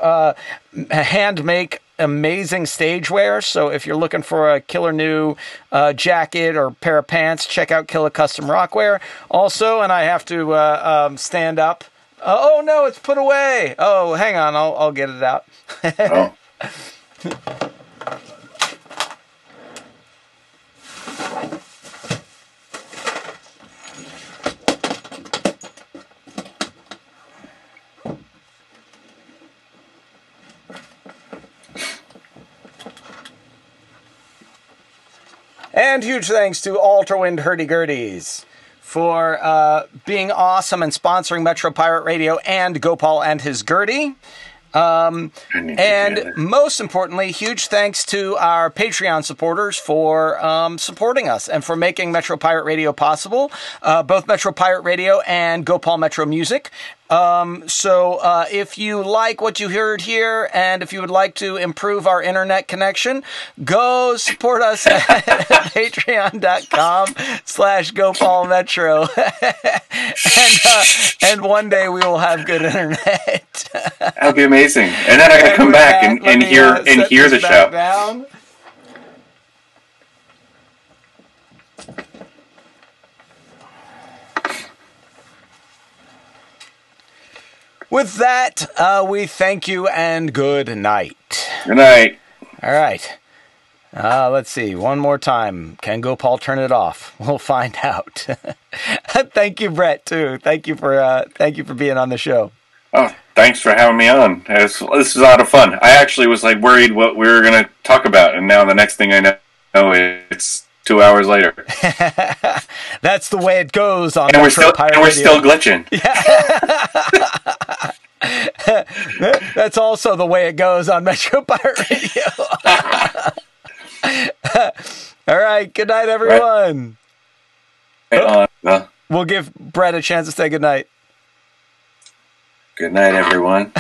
hand make amazing stage wear. So if you're looking for a killer new jacket or pair of pants, check out Killa Custom Rockware. Also, and I have to stand up. Oh no, it's put away. Oh, hang on, I'll get it out. Oh. And huge thanks to Alterwind Hurdy-Gurdies for being awesome and sponsoring Metro Pirate Radio and Gopal and his Gurdy. And most importantly, huge thanks to our Patreon supporters for supporting us and for making Metro Pirate Radio possible, both Metro Pirate Radio and Gopal Metro Music. So if you like what you heard here and if you would like to improve our internet connection, go support us at patreon.com/GopalMetro. And one day we will have good internet. That'll be amazing. And then I gotta come back and hear the show. Down. With that, we thank you and good night. Good night. All right. Let's see. One more time. Can Gopal turn it off? We'll find out. Thank you, Bret, too. Thank you for being on the show. Oh, thanks for having me on. This is a lot of fun. I actually was worried what we were going to talk about, and now the next thing I know, it's 2 hours later. That's the way it goes on and Metro Pirate Radio. We're still glitching. Yeah. That's also the way it goes on Metro Pirate Radio. All right. Good night, everyone. Right on. We'll give Bret a chance to say good night. Good night, everyone.